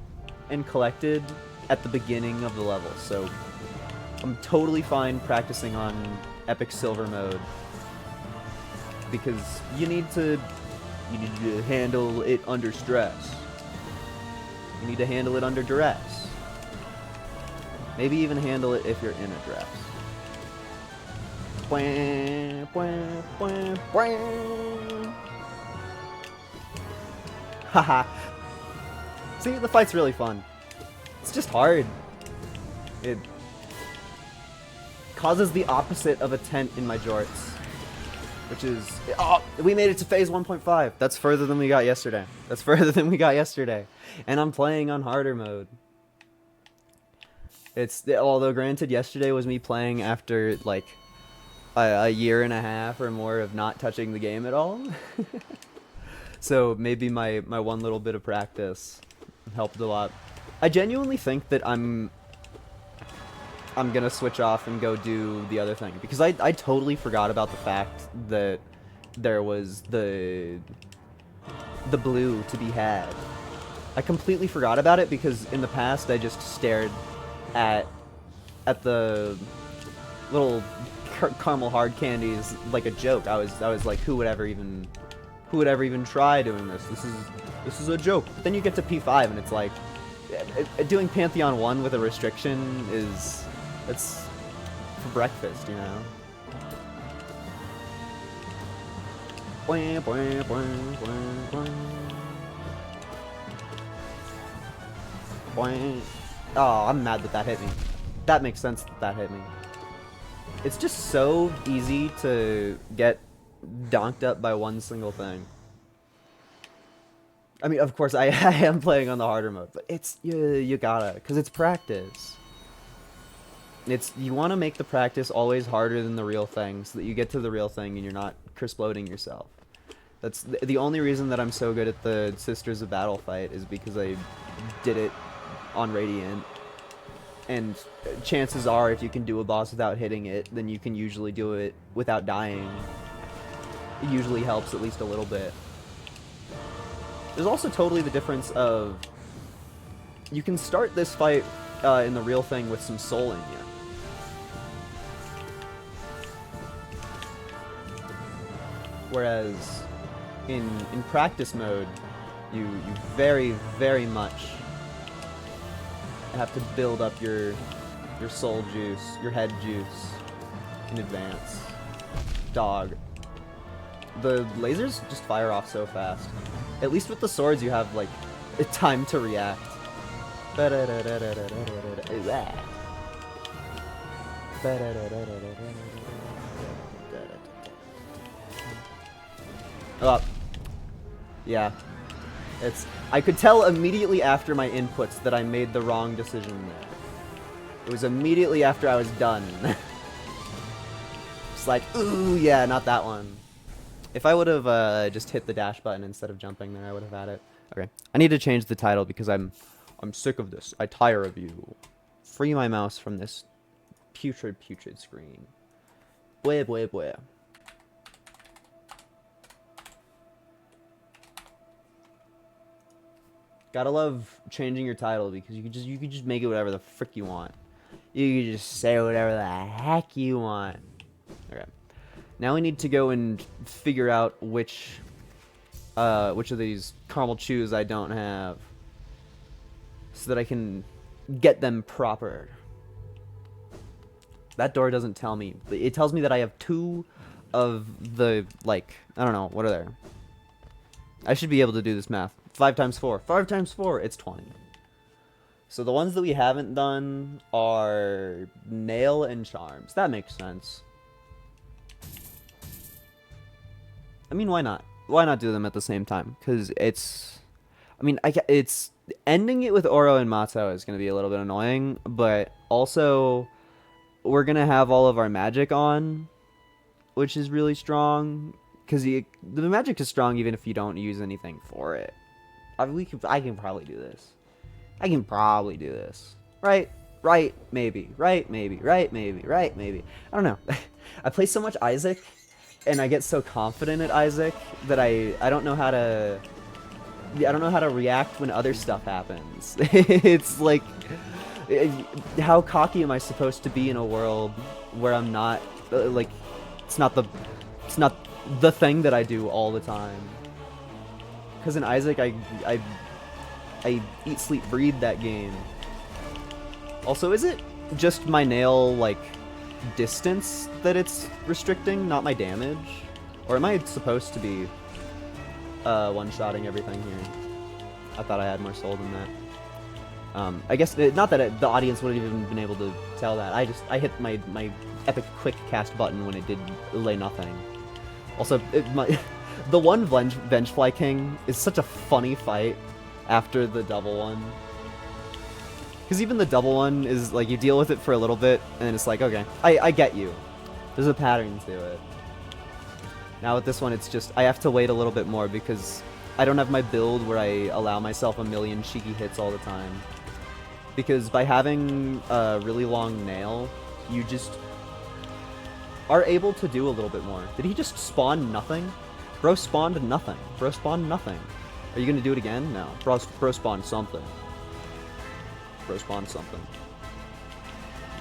and collected at the beginning of the level. So I'm totally fine practicing on Epic Silver mode because you need to handle it under stress. You need to handle it under duress. Maybe even handle it if you're in a dress. Haha. See, the fight's really fun. It's just hard. It causes the opposite of a tent in my jorts. Which is... Oh, we made it to phase 1.5. That's further than we got yesterday. And I'm playing on harder mode. Although granted, yesterday was me playing after, like, a year and a half or more of not touching the game at all. So maybe my one little bit of practice helped a lot. I genuinely think that I'm gonna switch off and go do the other thing because I totally forgot about the fact that there was the blue to be had. I completely forgot about it because in the past I just stared at the little caramel hard candies like a joke. I was like, who would ever even try doing this? This is a joke. But then you get to P5 and it's like doing Pantheon 1 with a restriction it's for breakfast, you know. Oh, I'm mad that hit me. That makes sense that hit me. It's just so easy to get donked up by one single thing. I mean, of course, I am playing on the harder mode, but you gotta, because it's practice. You want to make the practice always harder than the real thing, so that you get to the real thing and you're not Chris-loading yourself. That's the only reason that I'm so good at the Sisters of Battle fight is because I did it on Radiant. and chances are if you can do a boss without hitting it, then you can usually do it without dying. It usually helps at least a little bit. There's also totally the difference of you can start this fight in the real thing with some soul in you. Whereas in practice mode, you very, very much have to build up your soul juice, your head juice in advance. Dog. The lasers just fire off so fast. At least with the swords you have like a time to react. Oh. Yeah. I could tell immediately after my inputs that I made the wrong decision there. It was immediately after I was done. It's like, ooh, yeah, not that one. If I would have just hit the dash button instead of jumping there, I would have had it. Okay. I need to change the title because I'm sick of this. I tire of you. Free my mouse from this putrid screen. Bwah, bwah, bwah. Gotta love changing your title because you can just make it whatever the frick you want. You can just say whatever the heck you want. Okay. Now we need to go and figure out which of these caramel chews I don't have, so that I can get them proper. That door doesn't tell me. It tells me that I have 2 of the, like, I don't know, what are there? I should be able to do this math. 5 times 4. 5 times 4, it's 20. So the ones that we haven't done are nail and charms. That makes sense. I mean, why not? Why not do them at the same time? Because it's... I mean, it's... Ending it with Oro and Mato is going to be a little bit annoying, but also we're going to have all of our magic on, which is really strong. Because the magic is strong even if you don't use anything for it. I can probably do this. I can probably do this. Right, maybe. Right, maybe. Right, maybe. Right, maybe. I don't know. I play so much Isaac, and I get so confident at Isaac that I don't know how to... I don't know how to react when other stuff happens. It's like... How cocky am I supposed to be in a world where I'm not... like, it's not the thing that I do all the time. Because in Isaac, I eat, sleep, breathe that game. Also, is it just my nail, like, distance that it's restricting, not my damage? Or am I supposed to be one-shotting everything here? I thought I had more soul than that. I guess, not that the audience would have even been able to tell that. I hit my epic quick cast button when it did lay nothing. Also, the one Vengefly King is such a funny fight after the double one. Because even the double one is, like, you deal with it for a little bit, and it's like, okay, I get you. There's a pattern to it. Now with this one, it's just, I have to wait a little bit more because I don't have my build where I allow myself a million cheeky hits all the time. Because by having a really long nail, you just are able to do a little bit more. Did he just spawn nothing? Bro spawned nothing. Bro spawned nothing. Are you gonna do it again? No. Bro spawned something. Bro spawned something.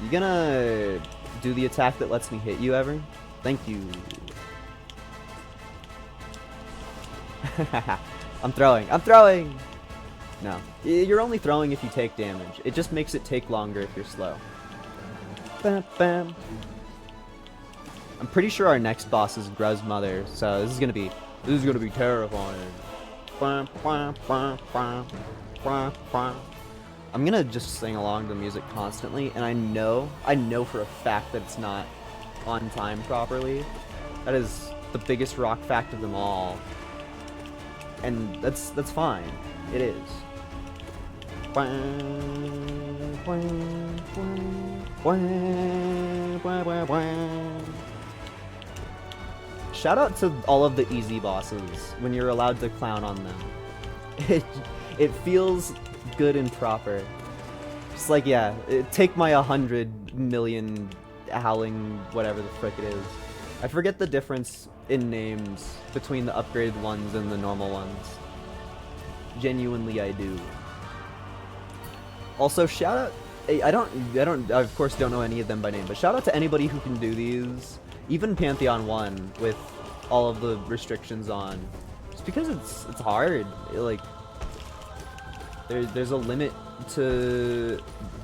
You gonna do the attack that lets me hit you ever? Thank you. I'm throwing! No. You're only throwing if you take damage. It just makes it take longer if you're slow. Bam, bam. I'm pretty sure our next boss is Gruz Mother, so this is gonna be terrifying. I'm gonna just sing along to the music constantly, and I know for a fact that it's not on time properly. That is the biggest rock fact of them all. And that's fine. It is. Shout out to all of the easy bosses when you're allowed to clown on them. It feels good and proper. Just like, yeah, take my 100 million howling whatever the frick it is. I forget the difference in names between the upgraded ones and the normal ones. Genuinely, I do. Also, shout out. I of course don't know any of them by name, but shout out to anybody who can do these, even Pantheon 1 with all of the restrictions on. Just because it's hard. Like, there's a limit to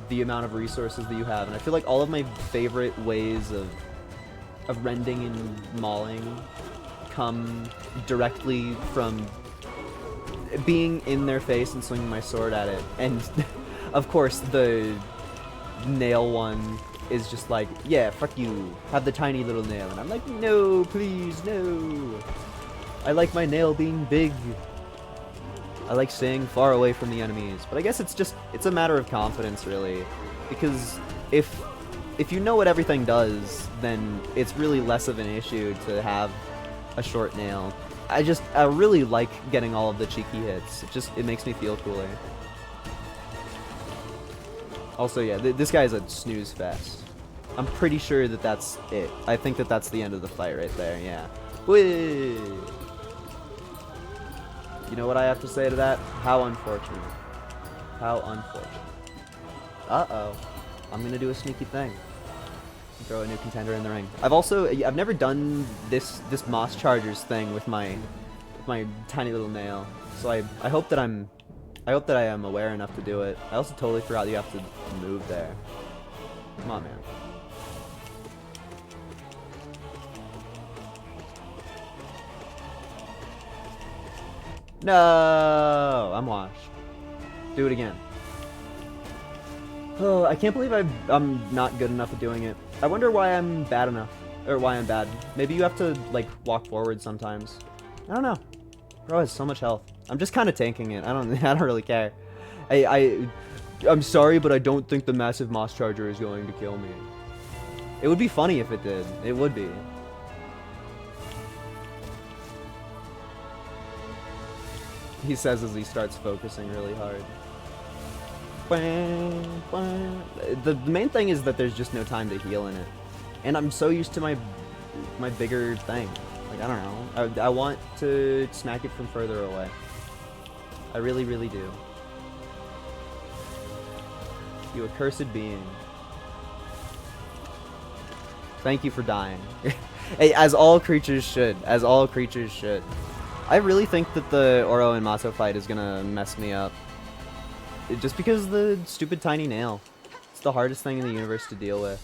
the amount of resources that you have, and I feel like all of my favorite ways of rending and mauling come directly from being in their face and swinging my sword at it. And of course the nail one is just like, yeah, fuck you, have the tiny little nail, and I'm like, no, please, no. I like my nail being big. I like staying far away from the enemies. But I guess it's a matter of confidence, really, because if you know what everything does, then it's really less of an issue to have a short nail. I really like getting all of the cheeky hits. It makes me feel cooler. Also, yeah, this guy is a snooze fest. I'm pretty sure that that's it. I think that that's the end of the fight right there, yeah. Whee! You know what I have to say to that? How unfortunate. How unfortunate. Uh-oh. I'm gonna do a sneaky thing. Throw a new contender in the ring. I've never done this Moss Chargers thing with my tiny little nail. So I hope that I am aware enough to do it. I also totally forgot you have to move there. Come on, man. No, I'm washed. Do it again. Oh, I can't believe I'm not good enough at doing it. I wonder why I'm bad enough, or why I'm bad. Maybe you have to like walk forward sometimes. I don't know. Bro has so much health. I'm just kind of tanking it. I don't really care. I'm sorry, but I don't think the massive Moss Charger is going to kill me. It would be funny if it did. It would be. He says as he starts focusing really hard. The main thing is that there's just no time to heal in it. And I'm so used to my bigger thing. Like, I don't know. I want to smack it from further away. I really, really do. You accursed being. Thank you for dying. Hey, as all creatures should. As all creatures should. I really think that the Oro and Maso fight is gonna mess me up. Just because the stupid tiny nail. It's the hardest thing in the universe to deal with.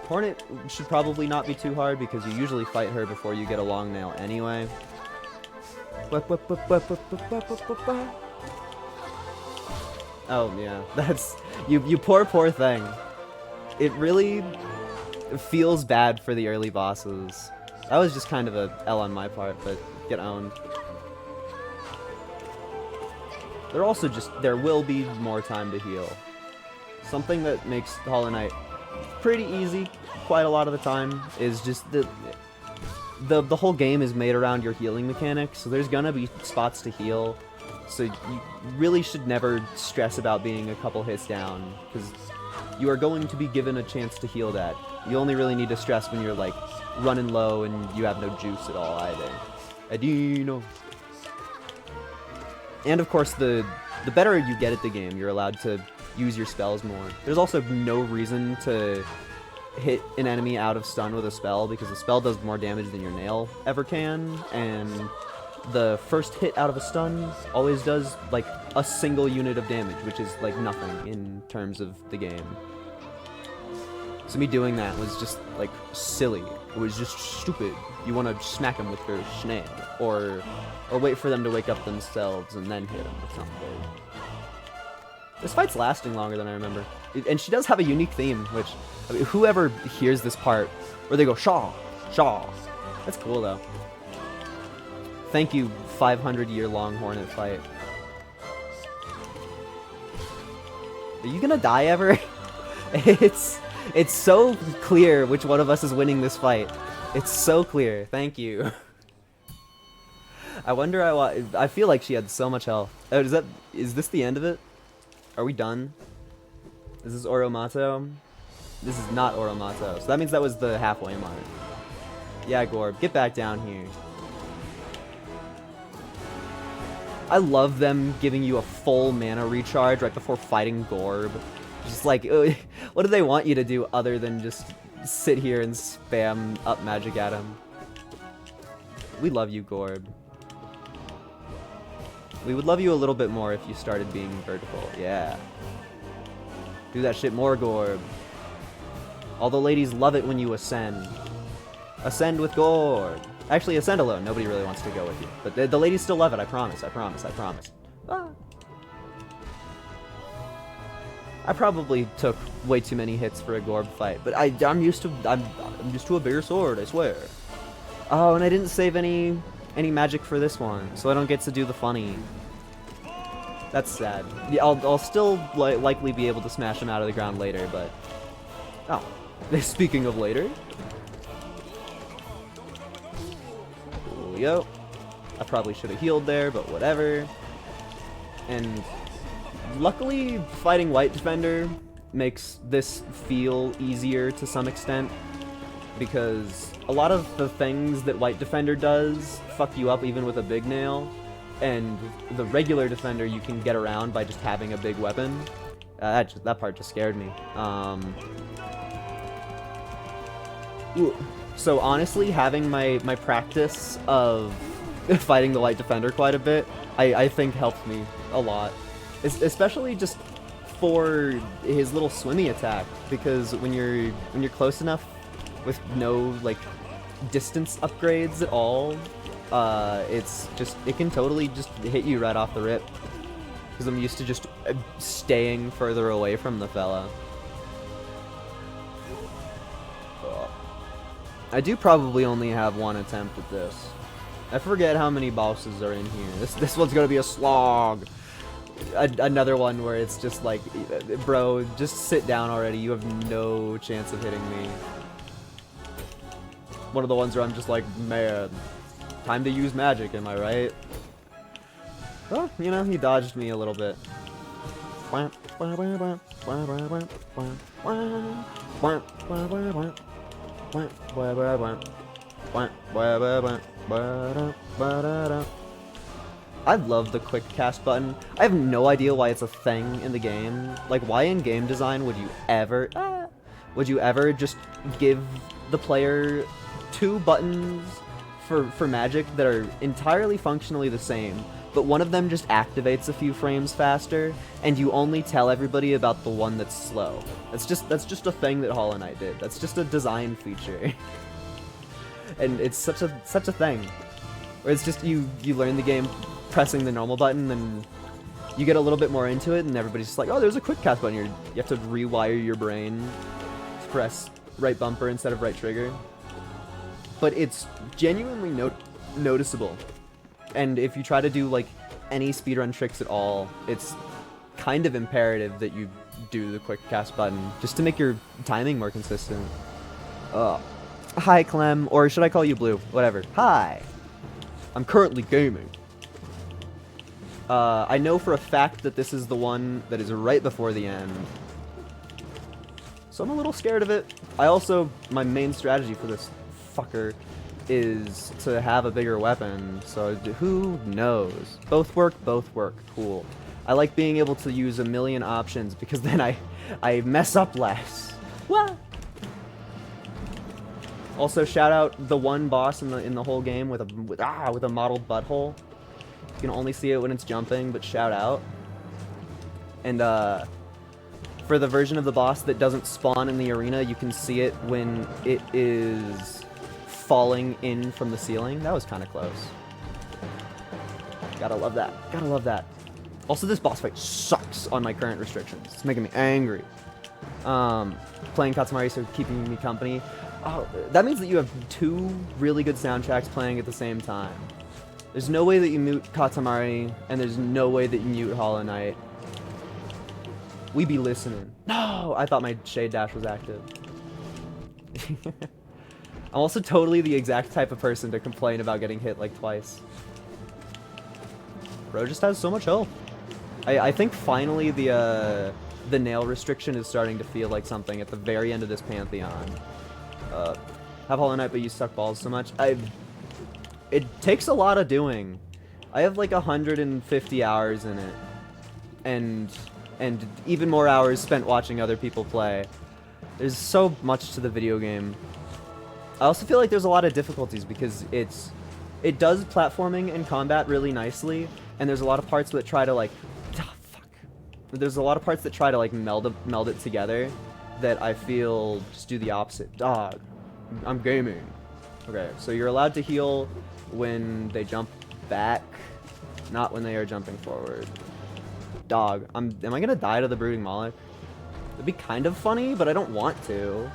Hornet should probably not be too hard because you usually fight her before you get a long nail anyway. Oh yeah, that's you poor thing. It really feels bad for the early bosses. That was just kind of a L on my part, but get owned. There will be more time to heal. Something that makes Hollow Knight pretty easy quite a lot of the time is just the whole game is made around your healing mechanics, so there's gonna be spots to heal. So you really should never stress about being a couple hits down, because you are going to be given a chance to heal that. You only really need to stress when you're like running low and you have no juice at all either. Adino. And of course, the better you get at the game, you're allowed to use your spells more. There's also no reason to hit an enemy out of stun with a spell, because a spell does more damage than your nail ever can, and the first hit out of a stun always does like a single unit of damage, which is like nothing in terms of the game. So me doing that was just like silly. It was just stupid. You want to smack them with your snail, or wait for them to wake up themselves and then hit them with something. This fight's lasting longer than I remember. And she does have a unique theme, which, I mean, whoever hears this part, where they go, Shaw, Shaw. That's cool, though. Thank you, 500-year-long Hornet fight. Are you gonna die ever? It's so clear which one of us is winning this fight. It's so clear. Thank you. I wonder I feel like she had so much health. Oh, is this the end of it? Are we done? Is this Oromato? This is not Oromato. So that means that was the halfway mark. Yeah, Gorb, get back down here. I love them giving you a full mana recharge right before fighting Gorb. Just like, what do they want you to do other than just sit here and spam up magic at him? We love you, Gorb. We would love you a little bit more if you started being vertical. Yeah. Do that shit more, Gorb. All the ladies love it when you ascend. Ascend with Gorb. Actually, ascend alone. Nobody really wants to go with you. But the ladies still love it. I promise. I promise. I promise. Ah. I probably took way too many hits for a Gorb fight, but I'm used to a bigger sword, I swear. Oh, and I didn't save any magic for this one, so I don't get to do the funny. That's sad. Yeah, I'll still likely be able to smash him out of the ground later, but oh, speaking of later. Coolio. I probably should have healed there, but whatever. And luckily, fighting White Defender makes this feel easier to some extent, because a lot of the things that White Defender does fuck you up even with a big nail, and the regular Defender you can get around by just having a big weapon. That part just scared me. So honestly, having my practice of fighting the White Defender quite a bit, I think helped me a lot. Especially just for his little swimmy attack, because when you're close enough with no like distance upgrades at all, it can totally just hit you right off the rip. Because I'm used to just staying further away from the fella. I do probably only have one attempt at this. I forget how many bosses are in here. This one's gonna be a slog. Another one where it's just like, bro, just sit down already. You have no chance of hitting me. One of the ones where I'm just like, man, time to use magic, am I right? Well, you know, he dodged me a little bit. I love the quick cast button. I have no idea why it's a thing in the game. Like, why in game design would you ever just give the player two buttons for magic that are entirely functionally the same, but one of them just activates a few frames faster, and you only tell everybody about the one that's slow. That's just a thing that Hollow Knight did. That's just a design feature. And it's such a thing. Where it's just you learn the game pressing the normal button, and you get a little bit more into it, and everybody's just like, oh, there's a quick cast button. You have to rewire your brain to press right bumper instead of right trigger. But it's genuinely noticeable. And if you try to do like any speedrun tricks at all, it's kind of imperative that you do the quick cast button just to make your timing more consistent. Hi, Clem, or should I call you Blue? Whatever. Hi. I'm currently gaming. I know for a fact that this is the one that is right before the end. So I'm a little scared of it. My main strategy for this fucker is to have a bigger weapon, so who knows? Both work, cool. I like being able to use a million options because then I mess up less. What? Also, shout out the one boss in the whole game with a mottled butthole. You can only see it when it's jumping, but shout out. And for the version of the boss that doesn't spawn in the arena, you can see it when it is falling in from the ceiling. That was kind of close. Gotta love that. Gotta love that. Also, this boss fight sucks on my current restrictions. It's making me angry. Playing Katamari, so keeping me company. Oh, that means that you have two really good soundtracks playing at the same time. There's no way that you mute Katamari, and there's no way that you mute Hollow Knight. We be listening. No! I thought my Shade Dash was active. I'm also totally the exact type of person to complain about getting hit like twice. Bro just has so much health. I think finally the the nail restriction is starting to feel like something at the very end of this Pantheon. Have Hollow Knight, but you suck balls so much. It takes a lot of doing. I have like 150 hours in it, and even more hours spent watching other people play. There's so much to the video game. I also feel like there's a lot of difficulties because it does platforming and combat really nicely, and there's a lot of parts that try to like, there's a lot of parts that try to like meld it together that I feel just do the opposite. Dog, I'm gaming. Okay, so you're allowed to heal when they jump back, not when they are jumping forward. Dog, am I gonna die to the Brooding Moloch? It'd be kind of funny, but I don't want to.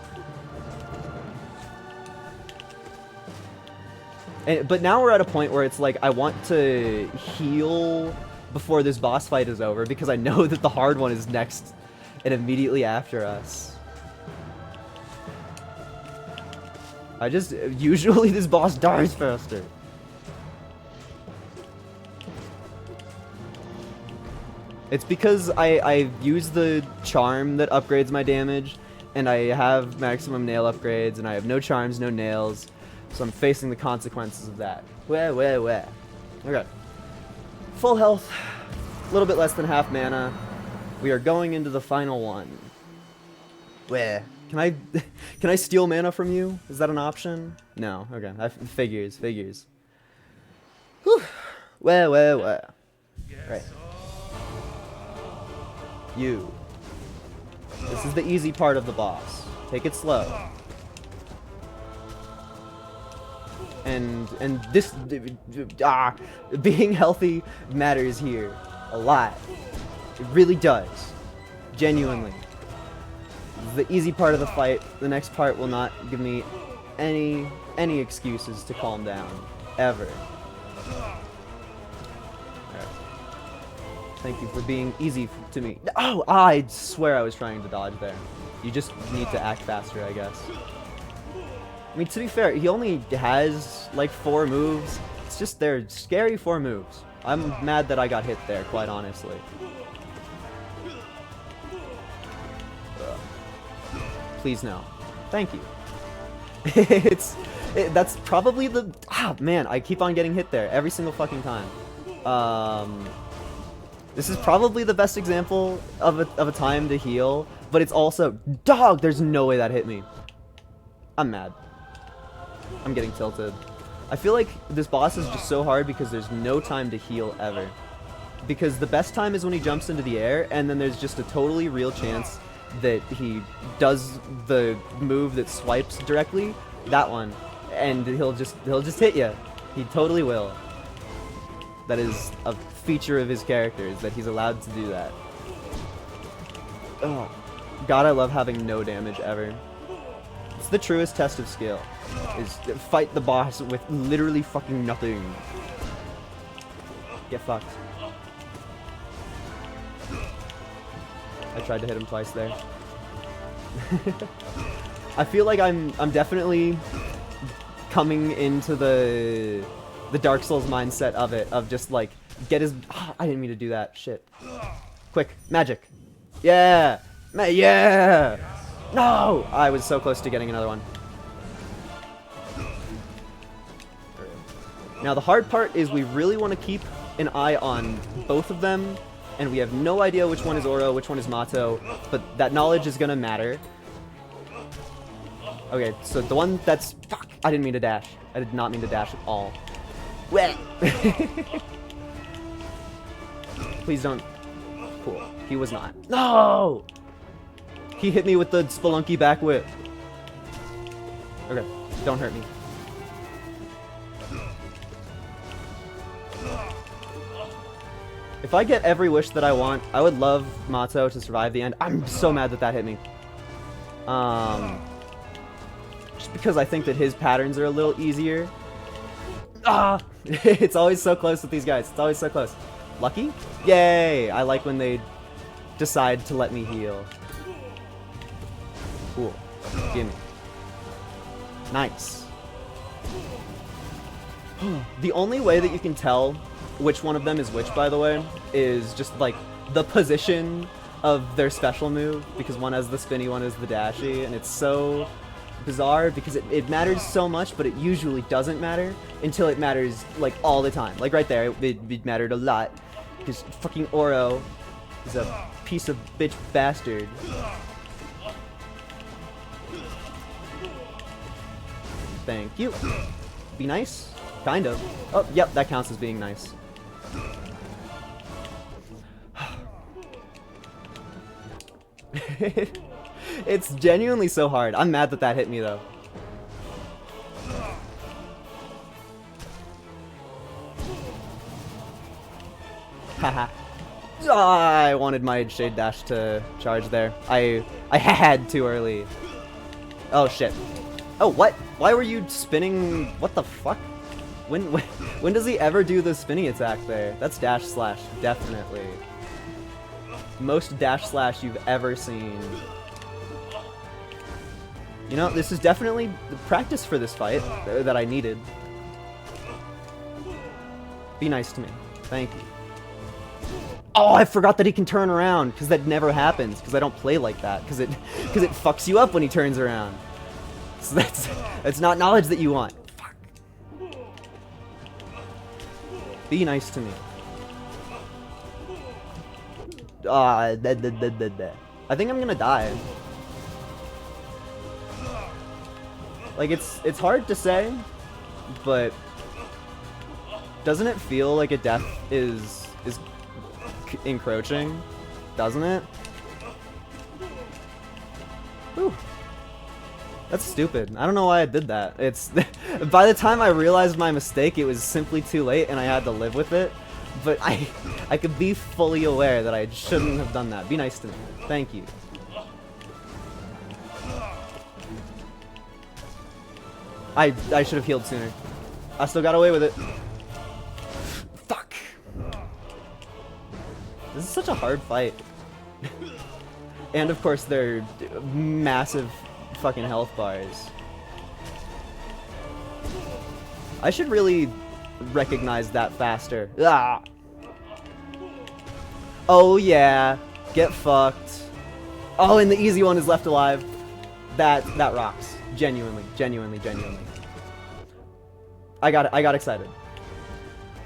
But now we're at a point where it's like I want to heal before this boss fight is over because I know that the hard one is next and immediately after us. Usually this boss dies faster. It's because I use the charm that upgrades my damage, and I have maximum nail upgrades, and I have no charms, no nails, so I'm facing the consequences of that. Wah. Okay. Full health, a little bit less than half mana. We are going into the final one. Wah. Can I steal mana from you? Is that an option? No. Okay. Figures. Whew. Wah. Right. You. This is the easy part of the boss. Take it slow. And this being healthy matters here a lot. It really does. Genuinely. This is the easy part of the fight. The next part will not give me any excuses to calm down ever. Thank you for being easy to me. Oh, I swear I was trying to dodge there. You just need to act faster, I guess. I mean, to be fair, he only has like 4 moves. It's just they're scary 4 moves. I'm mad that I got hit there, quite honestly. Please no. Thank you. That's probably the... man, I keep on getting hit there every single fucking time. This is probably the best example of a time to heal, but it's also... Dog! There's no way that hit me. I'm mad. I'm getting tilted. I feel like this boss is just so hard because there's no time to heal ever. Because the best time is when he jumps into the air, and then there's just a totally real chance that he does the move that swipes directly, that one, and he'll just hit you. He totally will. That is a feature of his character, is that he's allowed to do that. Oh, God, I love having no damage ever. It's the truest test of skill, is fight the boss with literally fucking nothing. Get fucked. I tried to hit him twice there. I feel like I'm definitely coming into the Dark Souls mindset of it, of just like get his... I didn't mean to do that. Shit. Quick, magic. Yeah. Yeah. No! I was so close to getting another one. Now the hard part is we really want to keep an eye on both of them, and we have no idea which one is Oro, which one is Mato, but that knowledge is gonna matter. Okay, so the one that's... Fuck! I didn't mean to dash. I did not mean to dash at all. Well. Please don't... Cool. He was not. No! He hit me with the Spelunky back whip. Okay, don't hurt me. If I get every wish that I want, I would love Mato to survive the end. I'm so mad that that hit me. Just because I think that his patterns are a little easier. It's always so close with these guys. It's always so close. Lucky? Yay! I like when they decide to let me heal. Cool. Gimme. Nice. The only way that you can tell which one of them is which, by the way, is just like the position of their special move, because one has the spinny, one has the dashy, and it's so bizarre because it matters so much, but it usually doesn't matter until it matters, like, all the time. Like, right there, it mattered a lot, because fucking Oro is a piece of bitch bastard. Thank you. Be nice? Kind of. Oh, yep, that counts as being nice. It's genuinely so hard. I'm mad that that hit me, though. Haha. I wanted my Shade Dash to charge there. I had too early. Oh, shit. Oh, what? Why were you spinning? What the fuck? When does he ever do the spinny attack there? That's dash slash, definitely. Most dash slash you've ever seen. You know, this is definitely the practice for this fight that I needed. Be nice to me. Thank you. Oh, I forgot that he can turn around, because that never happens, because I don't play like that, because it fucks you up when he turns around. So that's not knowledge that you want. Fuck. Be nice to me. I think I'm gonna die. Like, it's hard to say, but doesn't it feel like a death is encroaching? Doesn't it? Whew. That's stupid. I don't know why I did that. It's by the time I realized my mistake, it was simply too late and I had to live with it. But I could be fully aware that I shouldn't have done that. Be nice to me. Thank you. I should have healed sooner. I still got away with it. Fuck. This is such a hard fight. And of course they're massive fucking health bars. I should really recognize that faster. Ah. Oh yeah. Get fucked. Oh, and the easy one is left alive. That rocks. Genuinely. I got excited.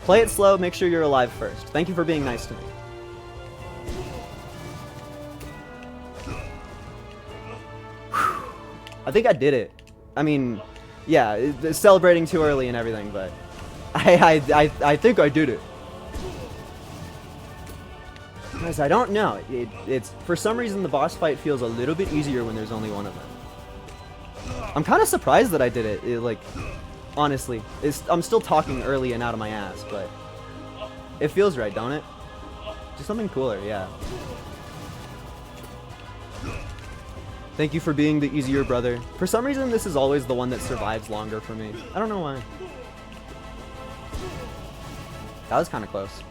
Play it slow, make sure you're alive first. Thank you for being nice to me. I think I did it. I mean, yeah, celebrating too early and everything, but I think I did it. Guys, I don't know. It's for some reason the boss fight feels a little bit easier when there's only one of them. I'm kind of surprised that I did it. Like, honestly, I'm still talking early and out of my ass, but it feels right, don't it? Do something cooler, yeah. Thank you for being the easier brother. For some reason, this is always the one that survives longer for me. I don't know why. That was kind of close.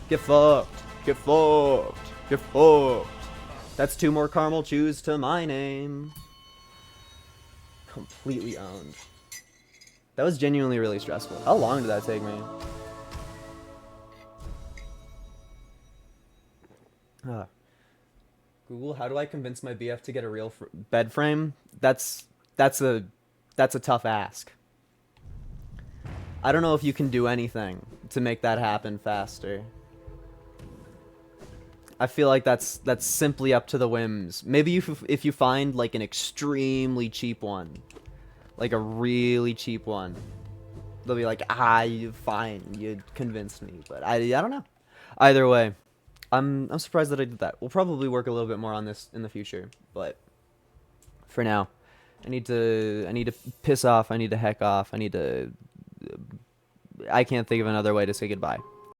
Get fucked. Get fucked. Get fucked. That's 2 more caramel chews to my name. Completely owned. That was genuinely really stressful. How long did that take me? Google, how do I convince my BF to get a real bed frame? That's a tough ask. I don't know if you can do anything to make that happen faster. I feel like that's simply up to the whims. Maybe if you find like an extremely cheap one, like a really cheap one, they'll be like, you fine, you convinced me. But I don't know. Either way, I'm surprised that I did that. We'll probably work a little bit more on this in the future, but for now, I need to piss off. I need to heck off. I can't think of another way to say goodbye.